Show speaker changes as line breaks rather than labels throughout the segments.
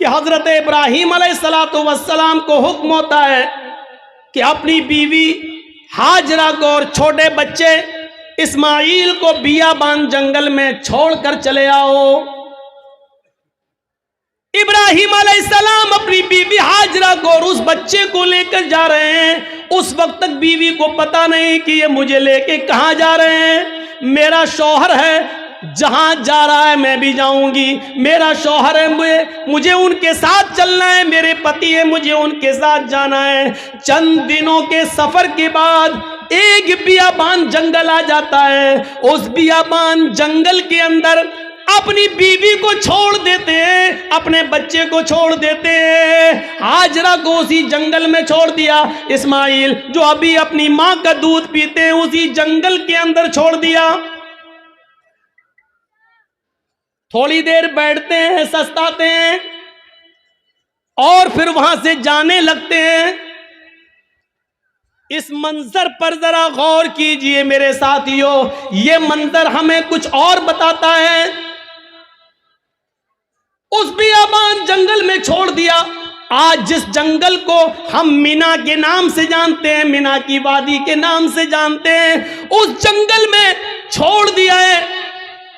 कि हजरत इब्राहीम अलैहिस्सलातु वस्सलाम को हुक्म होता है कि अपनी बीवी हाजरा को और छोटे बच्चे इस्माइल को बियाबान जंगल में छोड़कर चले आओ। इब्राहीम अलैहिस्सलाम अपनी बीवी हाजरा को और उस बच्चे को लेकर जा रहे हैं। उस वक्त तक बीवी को पता नहीं कि ये मुझे लेके कहां जा रहे हैं। मेरा शौहर है, जहां जा रहा है मैं भी जाऊंगी। मेरा शौहर है, मुझे उनके साथ चलना है। मेरे पति है, मुझे उनके साथ जाना है। चंद दिनों के सफर के बाद एक बियाबान जंगल आ जाता है। उस बियाबान जंगल के अंदर अपनी बीवी को छोड़ देते हैं, अपने बच्चे को छोड़ देते हैं। हाजरा को उसी जंगल में छोड़ दिया। इस्माइल जो अभी अपनी मां का दूध पीते हैं उसी जंगल के अंदर छोड़ दिया। थोड़ी देर बैठते हैं, सस्ताते हैं और फिर वहां से जाने लगते हैं। इस मंजर पर जरा गौर कीजिए मेरे साथियों, ये मंजर हमें कुछ और बताता है। उस बियाबान जंगल में छोड़ दिया। आज जिस जंगल को हम मीना के नाम से जानते हैं, मीना की वादी के नाम से जानते हैं, उस जंगल में छोड़ दिया है।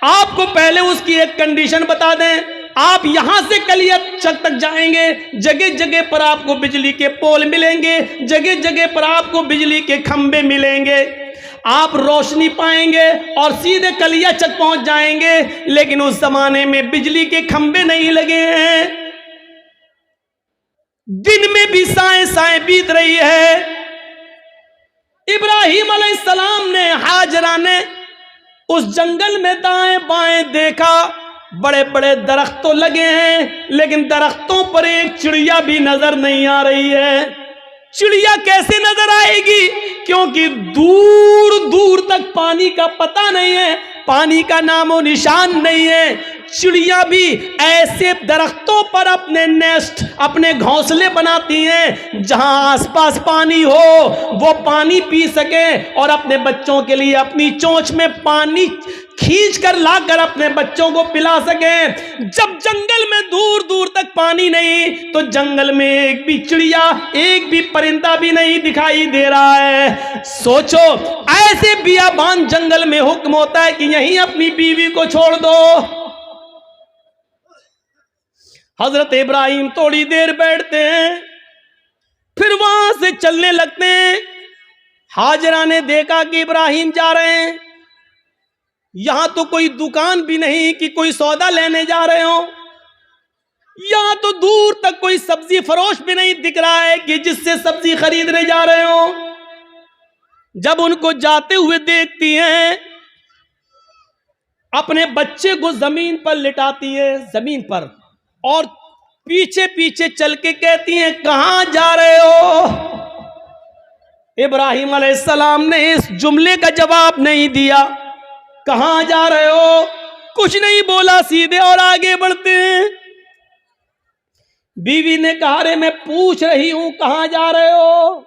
आपको पहले उसकी एक कंडीशन बता दें, आप यहां से कलियाचक तक जाएंगे, जगह जगह पर आपको बिजली के पोल मिलेंगे, जगह जगह पर आपको बिजली के खंबे मिलेंगे, आप रोशनी पाएंगे और सीधे कलियाचक पहुंच जाएंगे। लेकिन उस जमाने में बिजली के खंबे नहीं लगे हैं। दिन में भी साएं साएं बीत रही है। इब्राहीम अलैहिस्सलाम ने, हाजरा ने उस जंगल में दाएं बाएं देखा, बड़े बड़े दरख्त तो लगे हैं लेकिन दरख्तों पर एक चिड़िया भी नजर नहीं आ रही है। चिड़िया कैसे नजर आएगी? क्योंकि दूर दूर तक पानी का पता नहीं है, पानी का नामो निशान नहीं है। चिड़िया भी ऐसे दरख्तों पर अपने नेस्ट, अपने घोंसले बनाती हैं जहां आसपास पानी हो, वो पानी पी सके और अपने बच्चों के लिए अपनी चोंच में पानी खींच कर लाकर अपने बच्चों को पिला सके। जब जंगल में दूर दूर तक पानी नहीं तो जंगल में एक भी चिड़िया, एक भी परिंदा भी नहीं दिखाई दे रहा है। सोचो, ऐसे बियाबान जंगल में हुक्म होता है कि यहीं अपनी बीवी को छोड़ दो। हजरत इब्राहीम थोड़ी देर बैठते हैं, फिर वहां से चलने लगते हैं। हाजरा ने देखा कि इब्राहीम जा रहे हैं, यहां तो कोई दुकान भी नहीं कि कोई सौदा लेने जा रहे हो, यहां तो दूर तक कोई सब्जी फरोश भी नहीं दिख रहा है कि जिससे सब्जी खरीदने जा रहे हो। जब उनको जाते हुए देखती हैं, अपने बच्चे को जमीन पर लिटाती है, जमीन पर, और पीछे पीछे चल के कहती हैं, कहां जा रहे हो? इब्राहीम अलैहिस्सलाम ने इस जुमले का जवाब नहीं दिया। कहां जा रहे हो कुछ नहीं बोला, सीधे और आगे बढ़ते हैं। बीवी ने कहा, अरे मैं पूछ रही हूं कहां जा रहे हो?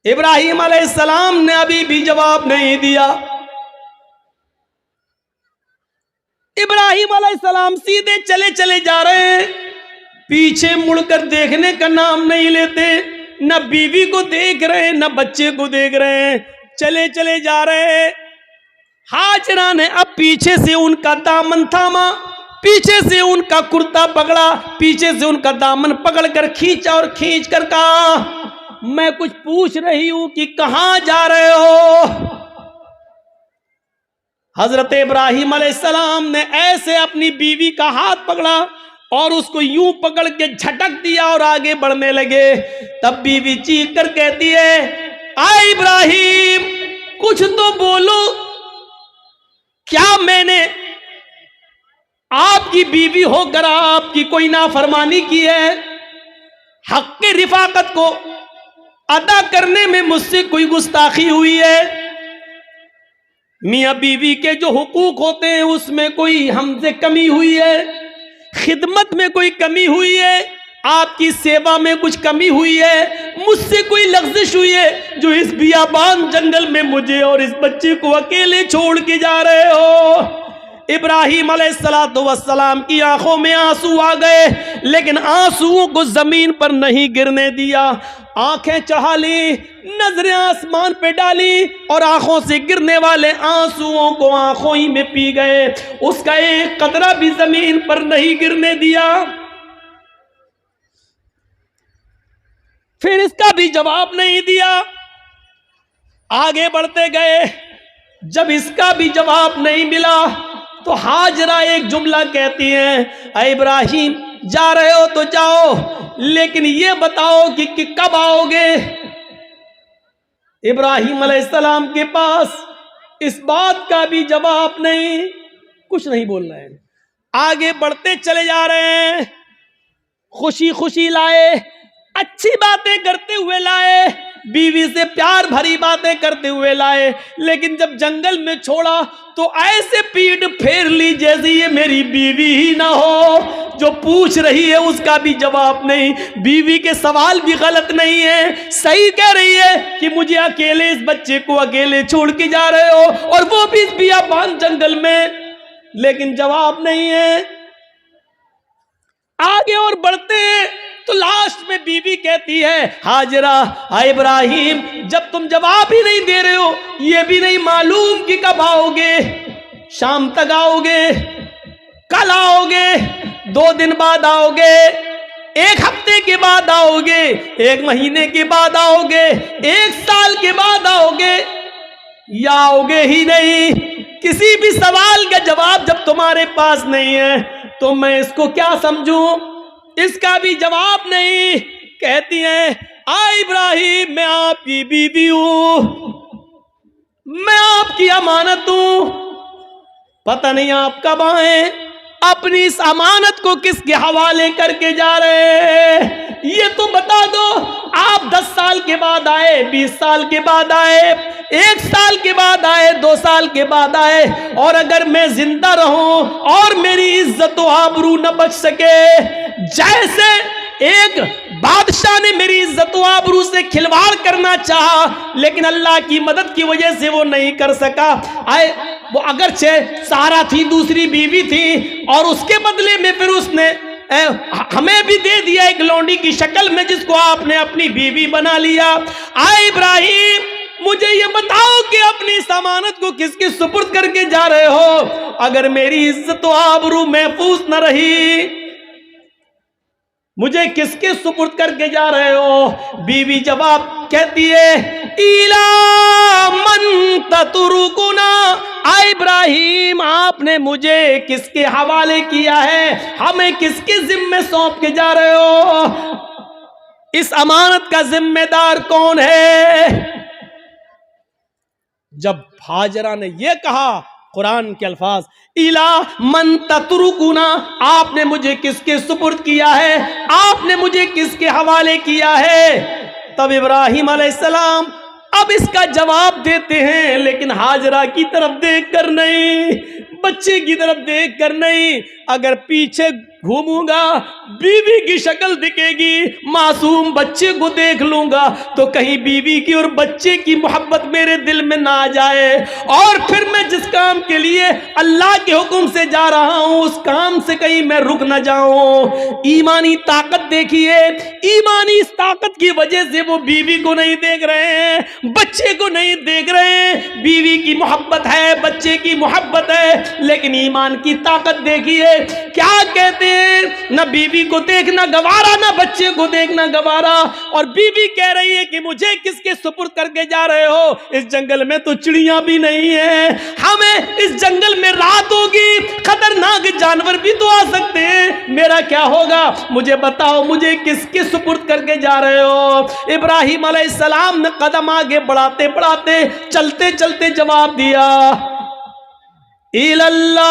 इब्राहीम अलैहिस्सलाम ने अभी भी जवाब नहीं दिया। इब्राहीम अलैहिस्सलाम सीधे चले चले जा रहे हैं, पीछे मुड़कर देखने का नाम नहीं लेते। न बीवी को देख रहे हैं, न बच्चे को देख रहे हैं, चले चले जा रहे हैं। हाजरा ने अब पीछे से उनका दामन थामा, पीछे से उनका कुर्ता पकड़ा, पीछे से उनका दामन पकड़कर खींचा और खींच कर कहा, मैं कुछ पूछ रही हूं कि कहां जा रहे हो? हजरत इब्राहीम अलैहिस्सलाम ने ऐसे अपनी बीवी का हाथ पकड़ा और उसको यूं पकड़ के झटक दिया और आगे बढ़ने लगे। तब बीवी चीख कर कहती है, आ इब्राहीम, कुछ तो बोलो, क्या मैंने आपकी बीवी होकर आपकी कोई नाफरमानी की है? हक के रिफाकत को अदा करने में मुझसे कोई गुस्ताखी हुई है? मियां बीवी के जो हुकूक होते हैं उसमें कोई हमसे कमी हुई है? खिदमत में कोई कमी हुई है? आपकी सेवा में कुछ कमी हुई है? मुझसे कोई लग़्ज़िश हुई है जो इस बियाबान जंगल में मुझे और इस बच्चे को अकेले छोड़ के जा रहे हो? इब्राहीम अलैहिस्सलाम की आंखों में आंसू आ गए, लेकिन आंसुओं को जमीन पर नहीं गिरने दिया। आंखें चढ़ा ली, नजरें आसमान पे डाली और आंखों से गिरने वाले आंसुओं को आंखों ही में पी गए। उसका एक कतरा भी जमीन पर नहीं गिरने दिया। फिर इसका भी जवाब नहीं दिया। आगे बढ़ते गए, जब इसका भी जवाब नहीं मिला तो हाजरा एक जुमला कहती है, ऐ इब्राहिम जा रहे हो तो जाओ, लेकिन ये बताओ कि कब आओगे। इब्राहिम अलैहिस्सलाम के पास इस बात का भी जवाब नहीं, कुछ नहीं बोल रहे हैं। आगे बढ़ते चले जा रहे हैं, खुशी खुशी लाए, अच्छी बातें करते हुए लाए, बीवी से प्यार भरी बातें करते हुए लाए, लेकिन जब जंगल में छोड़ा तो ऐसे पीठ फेर ली जैसे ये मेरी बीवी ही ना हो। जो पूछ रही है उसका भी जवाब नहीं। बीवी के सवाल भी गलत नहीं है, सही कह रही है कि मुझे अकेले, इस बच्चे को अकेले छोड़ के जा रहे हो, और वो भी इस बियाबान जंगल में, लेकिन जवाब नहीं है। आगे और बढ़ते हैं तो लास्ट में बीवी कहती है, हाजरा, हाय इब्राहिम, जब तुम जवाब ही नहीं दे रहे हो, ये भी नहीं मालूम कि कब आओगे, शाम तक आओगे, कल आओगे, 2 दिन बाद आओगे, 1 हफ्ते के बाद आओगे, 1 महीने के बाद आओगे, 1 साल के बाद आओगे, या आओगे ही नहीं। किसी भी सवाल का जवाब जब तुम्हारे पास नहीं है तो मैं इसको क्या समझूं। इसका भी जवाब नहीं। कहती है, आ इब्राहिम, मैं आपकी बीवी हूं, मैं आपकी अमानत हूं, पता नहीं आप कब आए, अपनी इस अमानत को किसके हवाले करके जा रहे हैं, ये तो बता दो। आप 10 साल के बाद आए, 20 साल के बाद आए, 1 साल के बाद आए, 2 साल के बाद आए, और अगर मैं जिंदा रहूं और मेरी इज्जत व आबरू न बच सके, जैसे एक बादशाह ने मेरी इज्जत व आबरू से खिलवाड़ करना चाहा, लेकिन अल्लाह की मदद की वजह से वो नहीं कर सका। आए वो अगरचे सारा थी, दूसरी बीवी थी, और उसके बदले में फिर उसने हमें भी दे दिया एक लौंडी की शक्ल में, जिसको आपने अपनी बीवी बना लिया। आए इब्राहिम, मुझे ये बताओ कि अपनी इस अमानत को किसके सुपुर्द करके जा रहे हो। अगर मेरी इज्जत व आबरू महफूज न रही, मुझे किसके सुपुर्द करके जा रहे हो। बीवी जवाब कहती है, इला मन ततरुकुना, आ इब्राहिम, आपने मुझे किसके हवाले किया है, हमें किसके जिम्मे सौंप के जा रहे हो। इस अमानत का जिम्मेदार कौन है। जब हाजरा ने यह कहा, कुरान के अल्फाज, इला मन ततरुकुना, आपने मुझे किसके सुपुर्द किया है, आपने मुझे किसके हवाले किया है। तब इब्राहिम अलैहिस्सलाम अब इसका जवाब देते हैं, लेकिन हाजरा की तरफ देख कर नहीं, बच्चे की तरफ देख कर नहीं। अगर पीछे घूमूंगा बीवी की शक्ल दिखेगी, मासूम बच्चे को देख लूंगा तो कहीं बीवी की और बच्चे की मोहब्बत मेरे दिल में ना आ जाए, और फिर मैं जिस काम के लिए अल्लाह के हुक्म से जा रहा हूं उस काम से कहीं मैं रुक ना जाऊं। ईमानी ताकत देखिए, ईमानी इस ताकत की वजह से वो बीवी को नहीं देख रहे हैं, बच्चे को नहीं देख रहे हैं। बीवी की मोहब्बत है, बच्चे की मोहब्बत है, लेकिन ईमान की ताकत देखिए। क्या कहते हैं, न बीवी को देखना गवारा, न बच्चे को देखना गवारा, और बीवी कह रही है कि मुझे किसके सुपुर्द करके जा रहे हो। इस जंगल में तो चिड़िया भी नहीं है, हमें इस जंगल में रात होगी, खतरनाक जानवर भी तो आ सकते हैं, मेरा क्या होगा। मुझे बताओ, मुझे किसके सुपुर्द करके जा रहे हो। इब्राहिम अलैहिस्सलाम ने कदम आगे बढ़ाते बढ़ाते, चलते चलते जवाब दिया, इल्लल्लाह,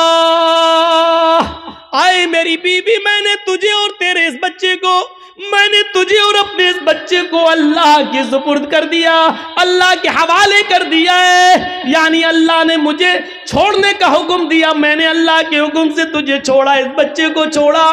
आए मेरी बीबी, मैंने तुझे और तेरे इस बच्चे को, मैंने तुझे और अपने इस बच्चे को अल्लाह के सुपुर्द कर दिया, अल्लाह के हवाले कर दिया है। यानी अल्लाह ने मुझे छोड़ने का हुक्म दिया, मैंने अल्लाह के हुक्म से तुझे छोड़ा, इस बच्चे को छोड़ा।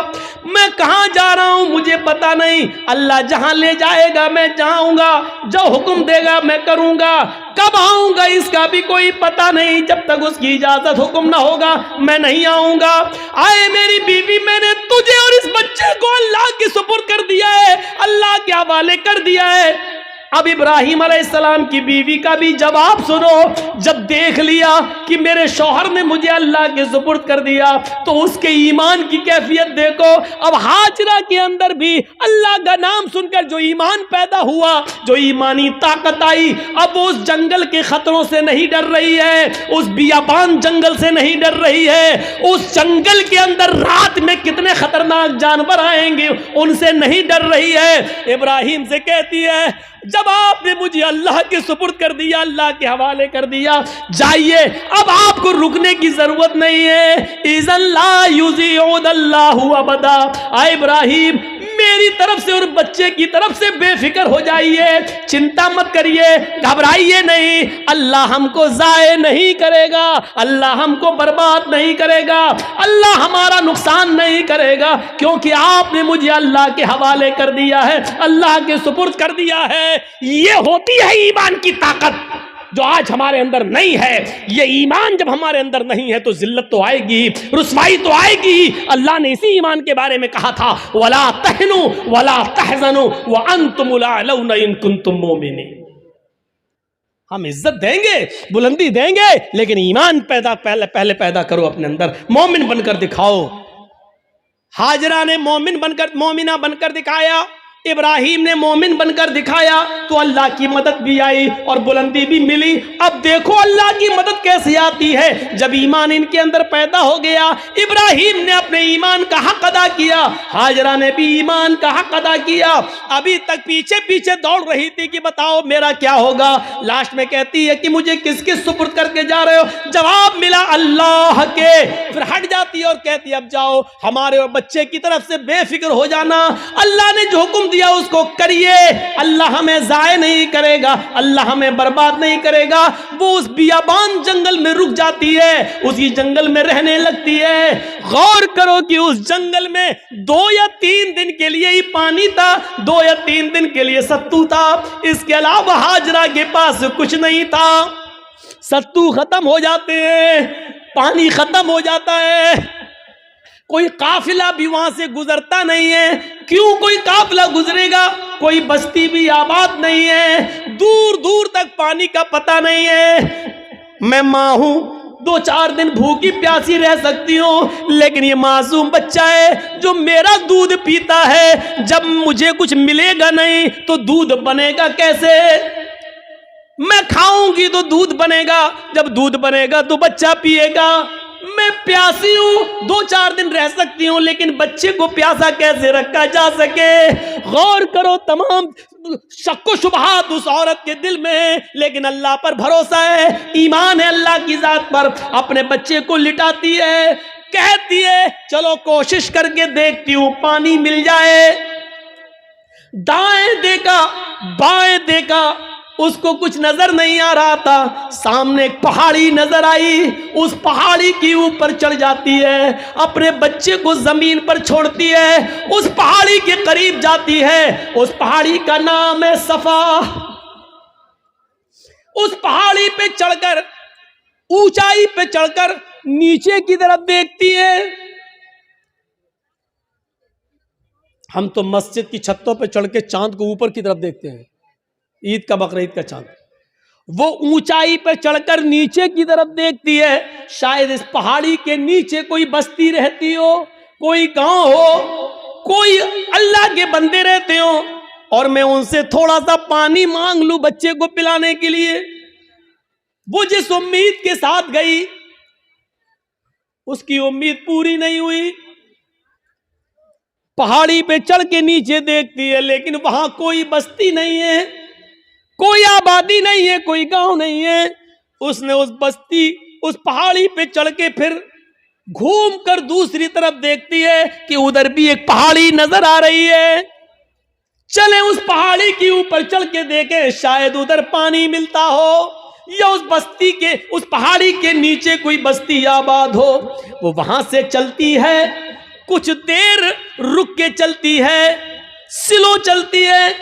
मैं कहाँ जा रहा हूँ मुझे पता नहीं, अल्लाह जहाँ ले जाएगा मैं जाऊँगा, जो हुक्म देगा मैं करूँगा। कब आऊंगा इसका भी कोई पता नहीं, जब तक उसकी इजाजत हुक्म ना होगा मैं नहीं आऊंगा। आए मेरी बीवी, मैंने तुझे और इस बच्चे को अल्लाह के सुपुर्द कर दिया है, अल्लाह के हवाले कर दिया है। अब इब्राहिम अलैहिस्सलाम की बीवी का भी जवाब सुनो। जब देख लिया कि मेरे शौहर ने मुझे अल्लाह के सुपुर्द कर दिया तो उसके ईमान की कैफियत देखो। अब हाजरा के अंदर भी अल्लाह का नाम सुनकर जो ईमान पैदा हुआ, जो ईमानी ताकत आई, अब वो उस जंगल के खतरों से नहीं डर रही है, उस बियाबान जंगल से नहीं डर रही है, उस जंगल के अंदर रात में कितने खतरनाक जानवर आएंगे उनसे नहीं डर रही है। इब्राहिम से कहती है, जब आपने मुझे अल्लाह के सुपुर्द कर दिया, अल्लाह के हवाले कर दिया, जाइए, अब आपको रुकने की जरूरत नहीं है। इज़ल्ला युज़िउदल्लाहु अबदा। आ इब्राहिम, मेरी तरफ से और बच्चे की तरफ से बेफिक्र हो जाइए, चिंता मत करिए, घबराइए नहीं। अल्लाह हमको ज़ाये नहीं करेगा, अल्लाह हमको बर्बाद नहीं करेगा, अल्लाह हमारा नुकसान नहीं करेगा, क्योंकि आपने मुझे अल्लाह के हवाले कर दिया है, अल्लाह के सुपुर्द कर दिया है। ये होती है ईमान की ताकत जो आज हमारे अंदर नहीं है। ये ईमान जब हमारे अंदर नहीं है तो जिल्लत तो आएगी, रुसवाई तो आएगी। अल्लाह ने इसी ईमान के बारे में कहा था, वला तहनु वला तहज़नु व अंतुमुल अअलौना इन कुंतुम मोमिनीन। हम इज्जत देंगे, बुलंदी देंगे, लेकिन ईमान पहले पैदा करो अपने अंदर, मोमिन बनकर दिखाओ। हाजरा ने मोमिना बनकर दिखाया, इब्राहिम ने मोमिन बनकर दिखाया, तो अल्लाह की मदद भी आई और बुलंदी भी मिली। अब देखो अल्लाह की मदद कैसे आती है, जब ईमान इनके अंदर पैदा हो गया। इब्राहिम ने अपने ईमान का हक अदा किया, हाजरा ने भी ईमान का हक अदा किया। अभी तक पीछे पीछे दौड़ रही थी कि बताओ मेरा क्या होगा। लास्ट में कहती है कि मुझे किसके सुपुर्द करके जा रहे हो। जवाब मिला अल्लाह के। फिर हट जाती है और कहती है अब जाओ, हमारे और बच्चे की तरफ से बेफिक्र हो जाना, अल्लाह ने जो हुक्म दिया उसको करिए, अल्लाह हमें ज़ाये नहीं करेगा, अल्लाह हमें बर्बाद नहीं करेगा। वो उस बियाबान जंगल में रुक जाती है, उसी जंगल में रहने लगती है। गौर करो कि उस जंगल में 2 या 3 दिन के लिए ही पानी था, 2 या 3 दिन के लिए सत्तू था, इसके अलावा हाजरा के पास कुछ नहीं था। सत्तू खत्म हो जाते हैं, पानी खत्म हो जाता है, कोई काफिला भी वहां से गुजरता नहीं है। क्यों कोई काफिला गुजरेगा, कोई बस्ती भी आबाद नहीं है, दूर दूर तक पानी का पता नहीं है। मैं माँ हूं, 2-4 दिन भूखी प्यासी रह सकती हूँ, लेकिन ये मासूम बच्चा है जो मेरा दूध पीता है। जब मुझे कुछ मिलेगा नहीं तो दूध बनेगा कैसे? मैं खाऊंगी तो दूध बनेगा, जब दूध बनेगा तो बच्चा पिएगा। मैं प्यासी हूं, 2-4 दिन रह सकती हूं, लेकिन बच्चे को प्यासा कैसे रखा जा सके? गौर करो, तमाम शक्को शुबहात उस औरत के दिल में है, लेकिन अल्लाह पर भरोसा है, ईमान है अल्लाह की जात पर। अपने बच्चे को लिटाती है, कहती है चलो कोशिश करके देखती हूं पानी मिल जाए। दाएं देखा बाएं देखा, उसको कुछ नजर नहीं आ रहा था। सामने एक पहाड़ी नजर आई, उस पहाड़ी के ऊपर चढ़ जाती है, अपने बच्चे को जमीन पर छोड़ती है, उस पहाड़ी के करीब जाती है। उस पहाड़ी का नाम है सफा। उस पहाड़ी पे चढ़कर, ऊंचाई पे चढ़कर नीचे की तरफ देखती है। हम तो मस्जिद की छतों पे चढ़ के चांद को ऊपर की तरफ देखते हैं, ईद का बकरीद का चांद। वो ऊंचाई पर चढ़कर नीचे की तरफ देखती है, शायद इस पहाड़ी के नीचे कोई बस्ती रहती हो, कोई गांव हो, कोई अल्लाह के बंदे रहते हो, और मैं उनसे थोड़ा सा पानी मांग लूं बच्चे को पिलाने के लिए। वो जिस उम्मीद के साथ गई, उसकी उम्मीद पूरी नहीं हुई। पहाड़ी पे चढ़ के नीचे देखती है, लेकिन वहां कोई बस्ती नहीं है, कोई आबादी नहीं है, कोई गांव नहीं है। उसने उस बस्ती, उस पहाड़ी पे चढ़ के फिर घूमकर दूसरी तरफ देखती है कि उधर भी एक पहाड़ी नजर आ रही है। चले उस पहाड़ी के ऊपर चढ़ के देखें, शायद उधर पानी मिलता हो, या उस बस्ती के, उस पहाड़ी के नीचे कोई बस्ती आबाद हो। वो वहां से चलती है, कुछ देर रुक के चलती है, स्लो चलती है,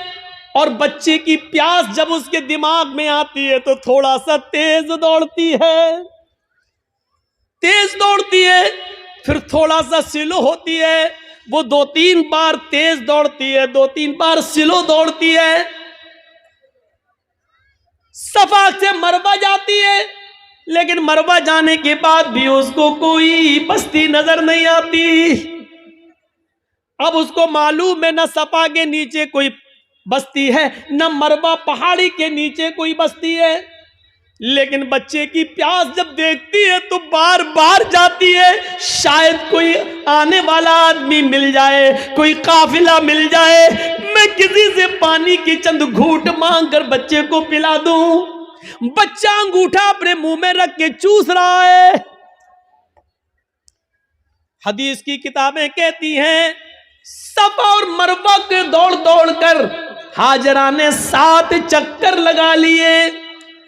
और बच्चे की प्यास जब उसके दिमाग में आती है तो थोड़ा सा तेज दौड़ती है, तेज दौड़ती है, फिर थोड़ा सा स्लो होती है। वो 2-3 बार तेज दौड़ती है, 2-3 बार स्लो दौड़ती है। सफा से मरवा जाती है, लेकिन मरवा जाने के बाद भी उसको कोई बस्ती नजर नहीं आती। अब उसको मालूम है न सफा के नीचे कोई बस्ती है, न मरवा पहाड़ी के नीचे कोई बस्ती है। लेकिन बच्चे की प्यास जब देखती है तो बार बार जाती है, शायद कोई आने वाला आदमी मिल जाए, कोई काफिला मिल जाए, मैं किसी से पानी की चंद घूंट मांग कर बच्चे को पिला दूं। बच्चा अंगूठा अपने मुंह में रख के चूस रहा है। हदीस की किताबें कहती हैं सफा और मरवा के दौड़ दौड़ कर हाजरा ने 7 चक्कर लगा लिए।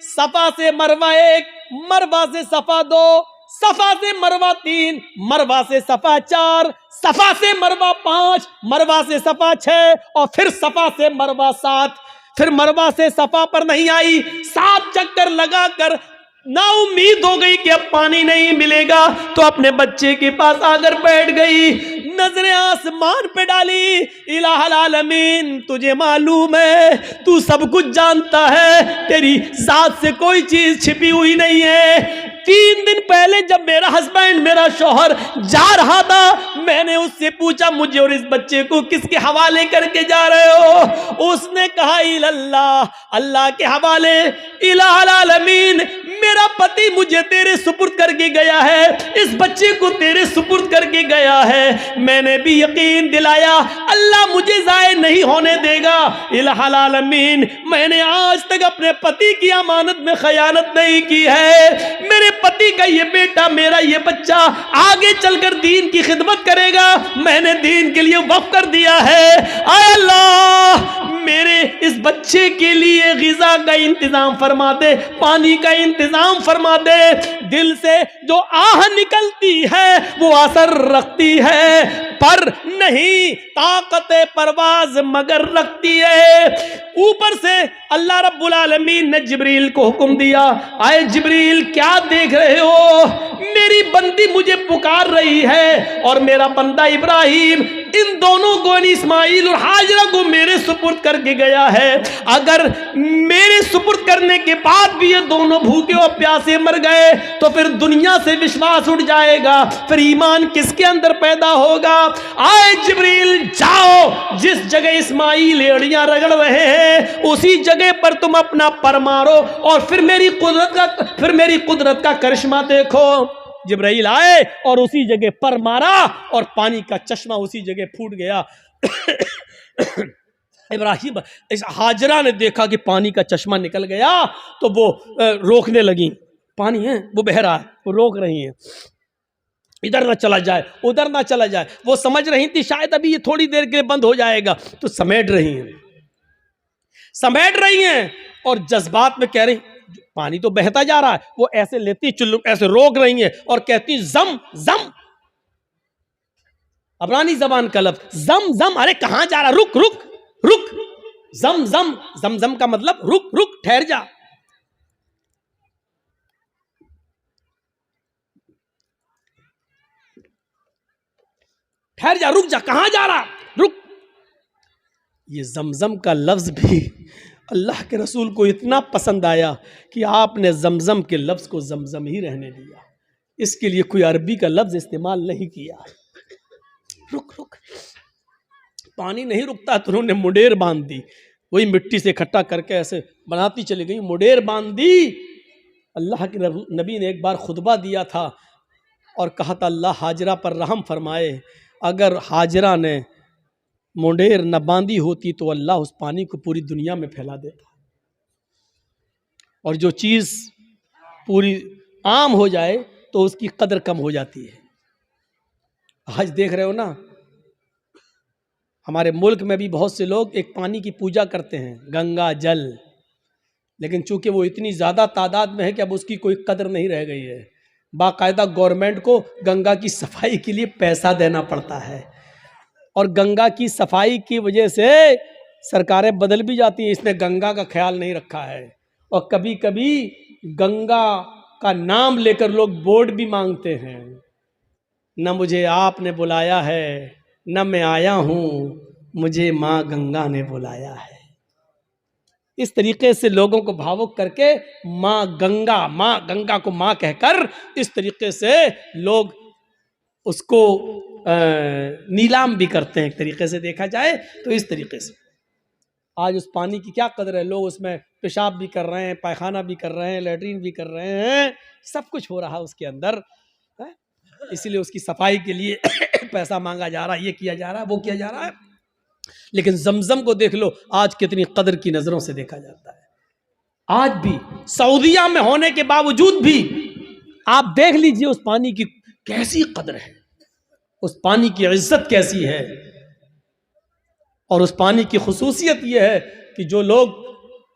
सफा से मरवा 1, मरवा से सफा 2, सफा से मरवा 3, मरवा से सफा 4, सफा से मरवा 5, मरवा से सफा 6 और फिर सफा से मरवा 7। फिर मरवा से सफा पर नहीं आई, 7 चक्कर लगाकर ना उम्मीद हो गई कि अब पानी नहीं मिलेगा, तो अपने बच्चे के पास आकर बैठ गई, नजरें आसमान पे डाली। इलाहुल आलमीन, तुझे मालूम है, तू सब कुछ जानता है, तेरी जात से कोई चीज छिपी हुई नहीं है। 3 दिन पहले जब मेरा हस्बैंड, मेरा शौहर जा रहा था, मैंने उससे पूछा मुझे और इस बच्चे को किसके हवाले करके जा रहे हो? उसने कहा इल्लल्लाह, अल्लाह के हवाले। इलाहुल आलमीन, मेरा पति मुझे तेरे सुपुर्द करके गया है, इस बच्चे को तेरे सुपुर्द करके गया है। मैंने भी यकीन दिलाया अल्लाह मुझे जाए नहीं होने देगा। इलाहुल आलमीन, मैंने आज तक अपने पति की अमानत में खयानत नहीं की है। मेरे पति का ये बेटा, मेरा ये बच्चा आगे चलकर दीन की खिदमत करेगा, मैंने दीन के लिए वक्फ कर दिया है। आय अल्लाह, मेरे इस बच्चे के लिए गिज़ा का इंतजाम फरमा दे, पानी का इंतजाम फरमा दे। दिल से जो आह निकलती है वो असर रखती है, पर नहीं ताकत परवाज मगर रखती है। ऊपर से अल्लाह रब्बुल आलमीन ने जिब्रील को हुक्म दिया, आए जिब्रील क्या देख रहे हो? मेरी बंदी मुझे पुकार रही है और मेरा बंदा इब्राहिम इन दोनों को, इस्माइल और हाजरा को मेरे सुपुर्द करके गया है। अगर मेरे सुपुर्द करने के बाद भी ये दोनों भूखे और प्यासे मर गए तो फिर दुनिया से विश्वास उठ जाएगा, फिर ईमान किसके अंदर पैदा होगा? आए जिब्रील, जाओ, जिस जगह इस्माइल एड़ियां रगड़ रहे हैं उसी जगह पर तुम अपना पर मारो और फिर मेरी कुदरत का करिश्मा देखो। जिब्राइल आए और उसी जगह पर मारा और पानी का चश्मा उसी जगह फूट गया। इब्राहिम, इस हाजरा ने देखा कि पानी का चश्मा निकल गया तो वो रोकने लगी। पानी है वो बह रहा है, वो रोक रही है, इधर ना चला जाए, उधर ना चला जाए। वो समझ रही थी शायद अभी ये थोड़ी देर के लिए बंद हो जाएगा, तो समेट रही हैं और जज्बात में कह रही पानी तो बहता जा रहा है। वो ऐसे लेती चुल्लू, ऐसे रोक रही है और कहती जम जम, अबरानी जबान का लफ्ज जम जम। अरे कहां जा रहा? रुक रुक रुक। जम जम, जम जम का मतलब रुक रुक, ठहर जा। ठहर जा, रुक जा, कहां जा रहा? रुक। ये जमजम का लफ्ज भी अल्लाह के रसूल को इतना पसंद आया कि आपने जमजम के लफ्ज को जमजम ही रहने दिया, इसके लिए कोई अरबी का लफ्ज इस्तेमाल नहीं किया। रुक रुक, पानी नहीं रुकता तो उन्होंने मुडेर बांध दी, वही मिट्टी से इकट्ठा करके ऐसे बनाती चली गई, मुडेर बांध दी। अल्लाह के नबी ने एक बार खुतबा दिया था और कहा था अल्लाह हाजरा पर रहम फरमाए, अगर हाजरा ने मुंडेर न बांधी होती तो अल्लाह उस पानी को पूरी दुनिया में फैला देता। और जो चीज़ पूरी आम हो जाए तो उसकी कदर कम हो जाती है। आज देख रहे हो ना, हमारे मुल्क में भी बहुत से लोग एक पानी की पूजा करते हैं, गंगा जल, लेकिन चूंकि वो इतनी ज़्यादा तादाद में है कि अब उसकी कोई कदर नहीं रह गई है। बाकायदा गवर्नमेंट को गंगा की सफाई के लिए पैसा देना पड़ता है और गंगा की सफाई की वजह से सरकारें बदल भी जाती हैं, इसने गंगा का ख्याल नहीं रखा है। और कभी कभी गंगा का नाम लेकर लोग बोर्ड भी मांगते हैं, न मुझे आपने बुलाया है न मैं आया हूं, मुझे माँ गंगा ने बुलाया है। इस तरीके से लोगों को भावुक करके माँ गंगा को माँ कहकर इस तरीके से लोग उसको नीलाम भी करते हैं। एक तरीके से देखा जाए तो इस तरीके से आज उस पानी की क्या कदर है। लोग उसमें पेशाब भी कर रहे हैं, पायखाना भी कर रहे हैं, लैट्रीन भी कर रहे हैं, सब कुछ हो रहा है उसके अंदर है? इसीलिए उसकी सफाई के लिए पैसा मांगा जा रहा है, ये किया जा रहा है, वो किया जा रहा है। लेकिन जमजम को देख लो आज कितनी कदर की नजरों से देखा जाता है। आज भी सऊदिया में होने के बावजूद भी आप देख लीजिए उस पानी की कैसी कदर है, उस पानी की इज्जत कैसी है। और उस पानी की खुसूसियत यह है कि जो लोग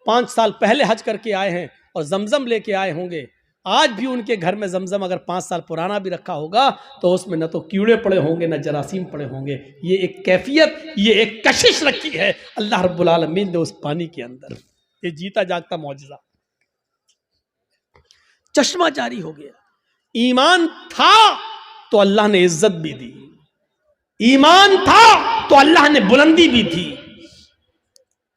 5 साल पहले हज करके आए हैं और जमजम लेके आए होंगे, आज भी उनके घर में जमजम अगर 5 साल पुराना भी रखा होगा तो उसमें न तो कीड़े पड़े होंगे न जरासीम पड़े होंगे। ये एक कैफियत, ये एक कशिश रखी है अल्लाह रब्बुल आलमीन ने उस पानी के अंदर। ये जीता जागता मौजज़ा, चश्मा जारी हो गया। ईमान था तो अल्लाह ने इज्जत भी दी, ईमान था तो अल्लाह ने बुलंदी भी दी।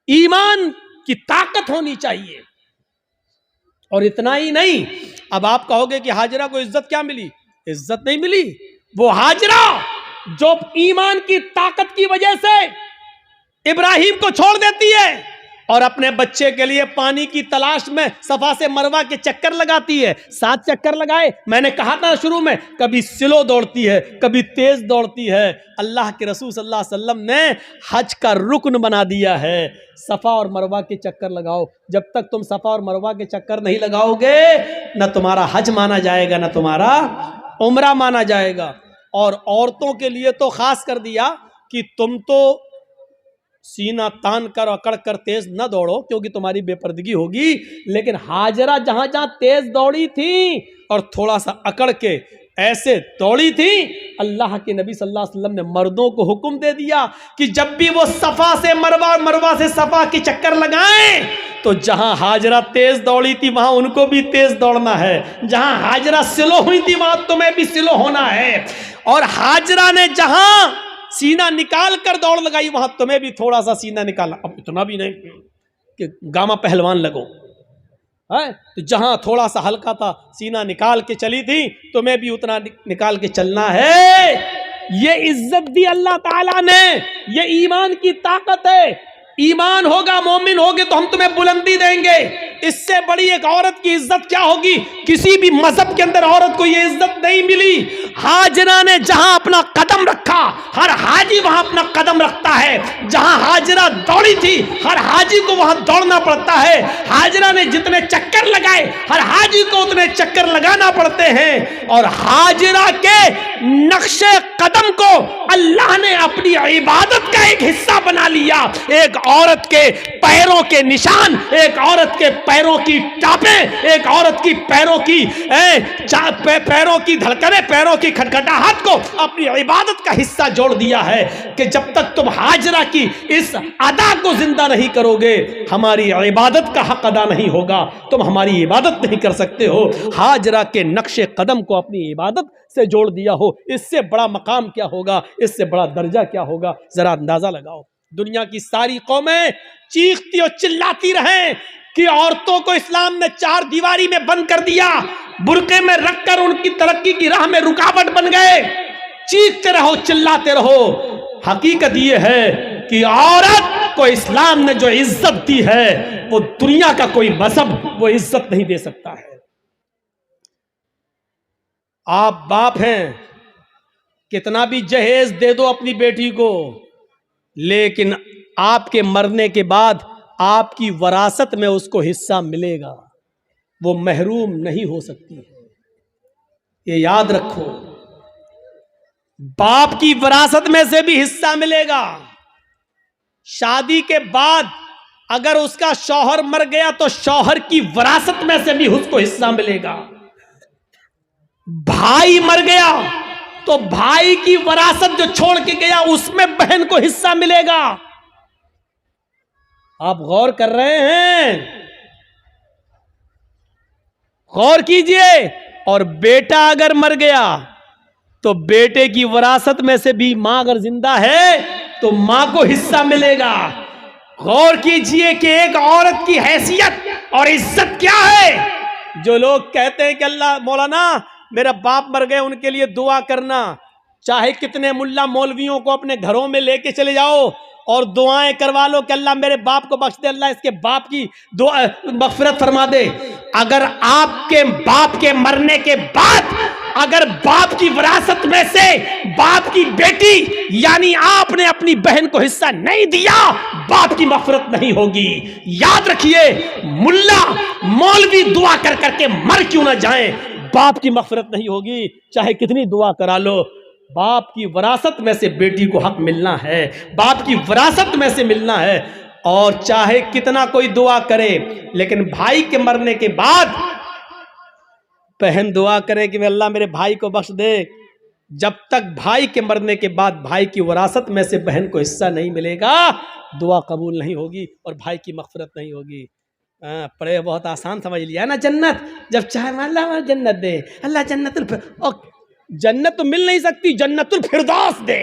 ईमान की ताकत होनी चाहिए। और इतना ही नहीं, अब आप कहोगे कि हाजरा को इज्जत क्या मिली? इज्जत नहीं मिली। वो हाजरा जो ईमान की ताकत की वजह से इब्राहिम को छोड़ देती है और अपने बच्चे के लिए पानी की तलाश में सफा से मरवा के चक्कर लगाती है। 7 चक्कर लगाए, मैंने कहा था शुरू में, कभी स्लो दौड़ती है, कभी तेज दौड़ती है। अल्लाह के रसूल सल्लल्लाहु अलैहि वसल्लम ने हज का रुकन बना दिया है, सफा और मरवा के चक्कर लगाओ। जब तक तुम सफा और मरवा के चक्कर नहीं लगाओगे न तुम्हारा हज माना जाएगा न तुम्हारा उम्रा माना जाएगा। और औरतों के लिए तो खास कर दिया कि तुम तो सीना तान कर अकड़ कर तेज न दौड़ो क्योंकि तुम्हारी बेपर्दगी होगी। लेकिन हाजरा जहां जहां तेज दौड़ी थी और थोड़ा सा अकड़ के ऐसे दौड़ी थी, अल्लाह के नबी सल्लल्लाहु अलैहि वसल्लम ने मर्दों को हुक्म दे दिया कि जब भी वो सफा से मरवा, मरवा से सफा के चक्कर लगाएं तो जहां हाजरा तेज दौड़ी थी वहां उनको भी तेज दौड़ना है, जहां हाजरा स्लो हुई थी वहां तुम्हें भी स्लो होना है। और हाजरा ने जहां सीना निकाल कर दौड़ लगाई वहां तुम्हें भी थोड़ा सा सीना निकालना। अब इतना भी नहीं कि गामा पहलवान लगो है, तो जहां थोड़ा सा हल्का था सीना निकाल के चली थी तुम्हें भी उतना निकाल के चलना है। ये इज्जत दी अल्लाह ताला ने, ये ईमान की ताकत है। ईमान होगा, मोमिन होगे तो हम तुम्हें बुलंदी देंगे। इससे बड़ी एक औरत की इज्जत क्या होगी? किसी भी मजहब के अंदर औरत को यह इज्जत नहीं मिली। हाजरा ने जहां अपना कदम रखा, हर हाजी वहां अपना कदम रखता है। जहां हाजरा दौड़ी थी हर हाजी को वहां दौड़ना पड़ता है। हाजरा ने जितने चक्कर लगाए हर हाजी को उतने चक्कर लगाना पड़ते हैं। और हाजरा के नक्शे कदम को अल्लाह ने अपनी इबादत का एक हिस्सा बना लिया। एक औरत के पैरों के निशान, एक औरत के पैरों की टापें, एक औरत की पैरों की पैरों की धड़कने, पैरों की खटखटाहट को अपनी इबादत का हिस्सा जोड़ दिया है कि जब तक तुम हाजरा की इस अदा को जिंदा नहीं करोगे हमारी इबादत का हक अदा नहीं होगा, तुम हमारी इबादत नहीं कर सकते हो। हाजरा के नक्शे कदम को अपनी इबादत से जोड़ दिया हो, इससे बड़ा मकाम क्या होगा, इससे बड़ा दर्जा क्या होगा, जरा अंदाजा लगाओ। दुनिया की सारी कौमें चीखती और चिल्लाती रहें कि औरतों को इस्लाम ने 4 दीवारी में बंद कर दिया, बुर्के में रखकर उनकी तरक्की की राह में रुकावट बन गए। चीखते रहो, चिल्लाते रहो। हकीकत यह है कि औरत को इस्लाम ने जो इज्जत दी है वो दुनिया का कोई मजहब वो इज्जत नहीं दे सकता है। आप बाप हैं, कितना भी जहेज दे दो अपनी बेटी को, लेकिन आपके मरने के बाद आपकी वरासत में उसको हिस्सा मिलेगा, वो महरूम नहीं हो सकती है। ये याद रखो, बाप की वरासत में से भी हिस्सा मिलेगा। शादी के बाद अगर उसका शौहर मर गया तो शौहर की वरासत में से भी उसको हिस्सा मिलेगा। भाई मर गया तो भाई की वरासत जो छोड़ के गया उसमें बहन को हिस्सा मिलेगा। आप गौर कर रहे हैं? गौर कीजिए। और बेटा अगर मर गया तो बेटे की विरासत में से भी मां अगर जिंदा है तो मां को हिस्सा मिलेगा। गौर कीजिए कि एक औरत की हैसियत और इज्जत क्या है। जो लोग कहते हैं कि अल्लाह मौलाना मेरा बाप मर गए उनके लिए दुआ करना, चाहे कितने मुल्ला मौलवियों को अपने घरों में लेके चले जाओ और दुआएं करवा लो कि अल्लाह मेरे बाप को बख्श दे, अल्लाह इसके बाप की दुआ मगफिरत फरमा दे। अगर आपके बाप के मरने के बाद अगर बाप की विरासत में से बाप की बेटी यानी आपने अपनी बहन को हिस्सा नहीं दिया, बाप की मगफिरत नहीं होगी। याद रखिए, मुल्ला मौलवी दुआ कर करके मर क्यों ना जाएं, बाप की मगफिरत नहीं होगी, चाहे कितनी दुआ करा लो। बाप की विरासत में से बेटी को हक मिलना है, बाप की विरासत में से मिलना है। और चाहे कितना कोई दुआ करे, लेकिन भाई के मरने के बाद बहन दुआ करे कि अल्लाह मेरे भाई को बख्श दे, जब तक भाई के मरने के बाद भाई की विरासत में से बहन को हिस्सा नहीं मिलेगा, दुआ कबूल नहीं होगी और भाई की मगफिरत नहीं होगी। पढ़े बहुत आसान समझ लिया ना। जन्नत जब चाहे अल्लाह जन्नत दे, अल्लाह जन्नत तो मिल नहीं सकती, जन्नतुल फिरदौस दे।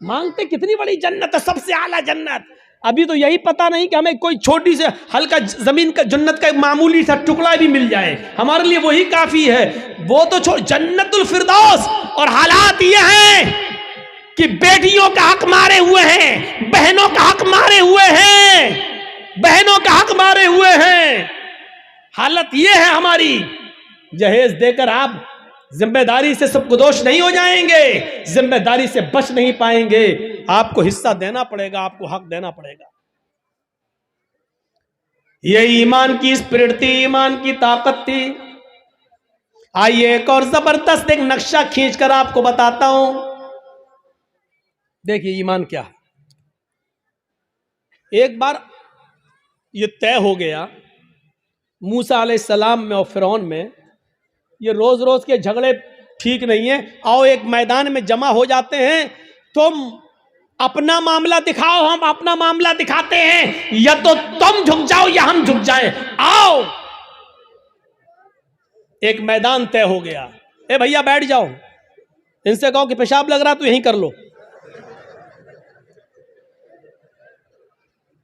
मांगते कितनी बड़ी जन्नत है, सबसे आला जन्नत। अभी तो यही पता नहीं कि हमें कोई छोटी से हल्का जमीन का जन्नत का मामूली सा टुकड़ा भी मिल जाए, हमारे लिए वही काफी है। वो तो छोड़, जन्नतुल फिरदौस। और हालात ये हैं कि बेटियों का हक मारे हुए हैं, बहनों का हक मारे हुए हैं, बहनों का हक मारे हुए हैं। हालत ये है हमारी। जहेज देकर आप जिम्मेदारी से सबको दोष नहीं हो जाएंगे, जिम्मेदारी से बच नहीं पाएंगे। आपको हिस्सा देना पड़ेगा, आपको हक देना पड़ेगा। ये ईमान की स्पिरिट थी, ईमान की ताकत थी। आइए एक और जबरदस्त एक नक्शा खींचकर आपको बताता हूं। देखिए ईमान क्या है। एक बार ये तय हो गया मूसा अलैहिस्सलाम में और फिरौन में, ये रोज रोज के झगड़े ठीक नहीं है, आओ एक मैदान में जमा हो जाते हैं, तुम अपना मामला दिखाओ, हम अपना मामला दिखाते हैं, या तो तुम झुक जाओ या हम झुक जाएं, आओ। एक मैदान तय हो गया। ए भैया बैठ जाओ, इनसे कहो कि पेशाब लग रहा तो यहीं कर लो।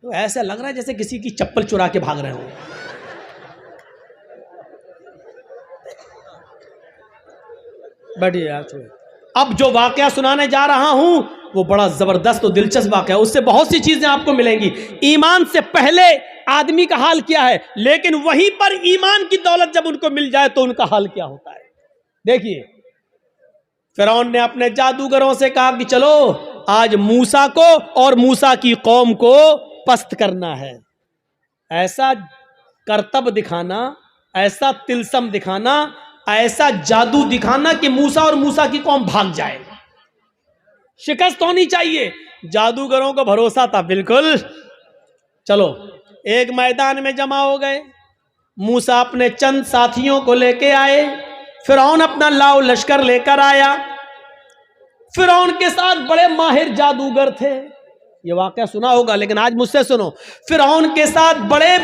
तो ऐसा लग रहा है जैसे किसी की चप्पल चुरा के भाग रहे हो। बैठिए यार, छोड़िए। अब जो वाकया सुनाने जा रहा हूं वो बड़ा जबरदस्त और दिलचस्प वाकया है, उससे बहुत सी चीजें आपको मिलेंगी। ईमान से पहले आदमी का हाल क्या है, लेकिन वहीं पर ईमान की दौलत जब उनको मिल जाए तो उनका हाल क्या होता है। देखिए, फिरौन ने अपने जादूगरों से कहा कि चलो आज मूसा को और मूसा की कौम को पस्त करना है। ऐसा करतब दिखाना, ऐसा तिलसम दिखाना, ऐसा जादू दिखाना कि मूसा और मूसा की कौम भाग जाए। शिकस्त होनी चाहिए। जादूगरों को भरोसा था बिल्कुल। चलो एक मैदान में जमा हो गए। मूसा अपने चंद साथियों को लेके आए, फिरौन अपना लाव लश्कर लेकर आया। फिरौन के साथ बड़े माहिर जादूगर थे। ये वाकया सुना होगा, लेकिन आज मुझसे सुनो। फिरौन के साथ बड़े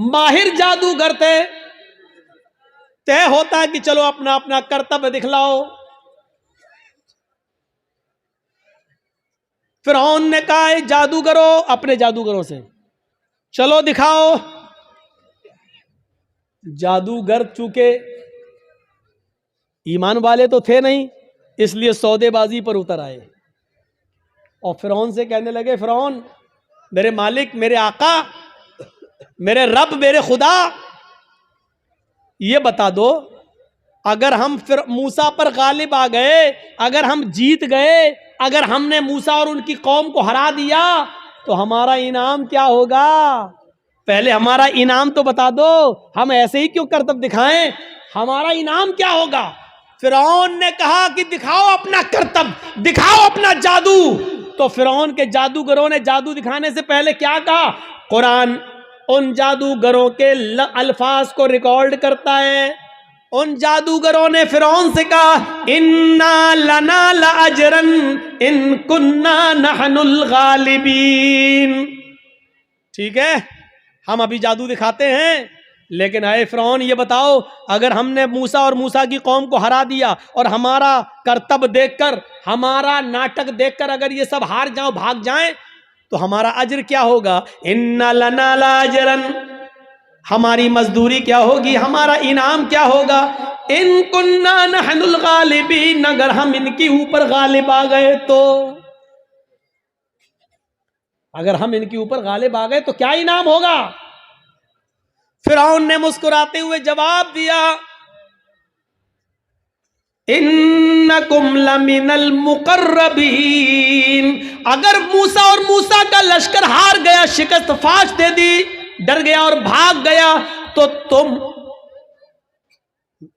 माहिर जादूगर थे। तय होता है कि चलो अपना अपना कर्तव्य दिखलाओ। फिरौन ने कहा जादूगरों, अपने जादूगरों से चलो दिखाओ। जादूगर चूंकि ईमान वाले तो थे नहीं, इसलिए सौदेबाजी पर उतर आए और फिरौन से कहने लगे, फिरौन मेरे मालिक, मेरे आका, मेरे रब, मेरे खुदा, ये बता दो, अगर हम फिर मूसा पर गालिब आ गए, अगर हम जीत गए, अगर हमने मूसा और उनकी कौम को हरा दिया तो हमारा इनाम क्या होगा? पहले हमारा इनाम तो बता दो। हम ऐसे ही क्यों करतब दिखाएं? हमारा इनाम क्या होगा? फिरौन ने कहा कि दिखाओ अपना करतब, दिखाओ अपना जादू। तो फिरौन के जादूगरों ने जादू दिखाने से पहले क्या कहा? कुरान उन जादूगरों के अल्फाज को रिकॉर्ड करता है। उन जादूगरों ने फिरौन से कहा, इन्ना लना लाजरन इन कुन्ना नहनुल गालिबीन। ठीक है, हम अभी जादू दिखाते हैं, लेकिन आए फिरौन ये बताओ, अगर हमने मूसा और मूसा की कौम को हरा दिया और हमारा करतब देखकर, हमारा नाटक देखकर अगर ये सब हार जाओ, भाग जाएं, तो हमारा अज्र क्या होगा? इन्ना लना लाजरन, हमारी मजदूरी क्या होगी, हमारा इनाम क्या होगा? इन कुन्ना नहनुल गालिबीन, अगर हम इनके ऊपर गालिब आ गए तो, अगर हम इनके ऊपर गालिब आ गए तो क्या इनाम होगा? फिरौन ने मुस्कुराते हुए जवाब दिया, इन्नकुम लमिनल मुकर्रबीन, अगर मूसा और मूसा का लश्कर हार गया, शिकस्त फाश दे दी, डर गया और भाग गया, तो तुम,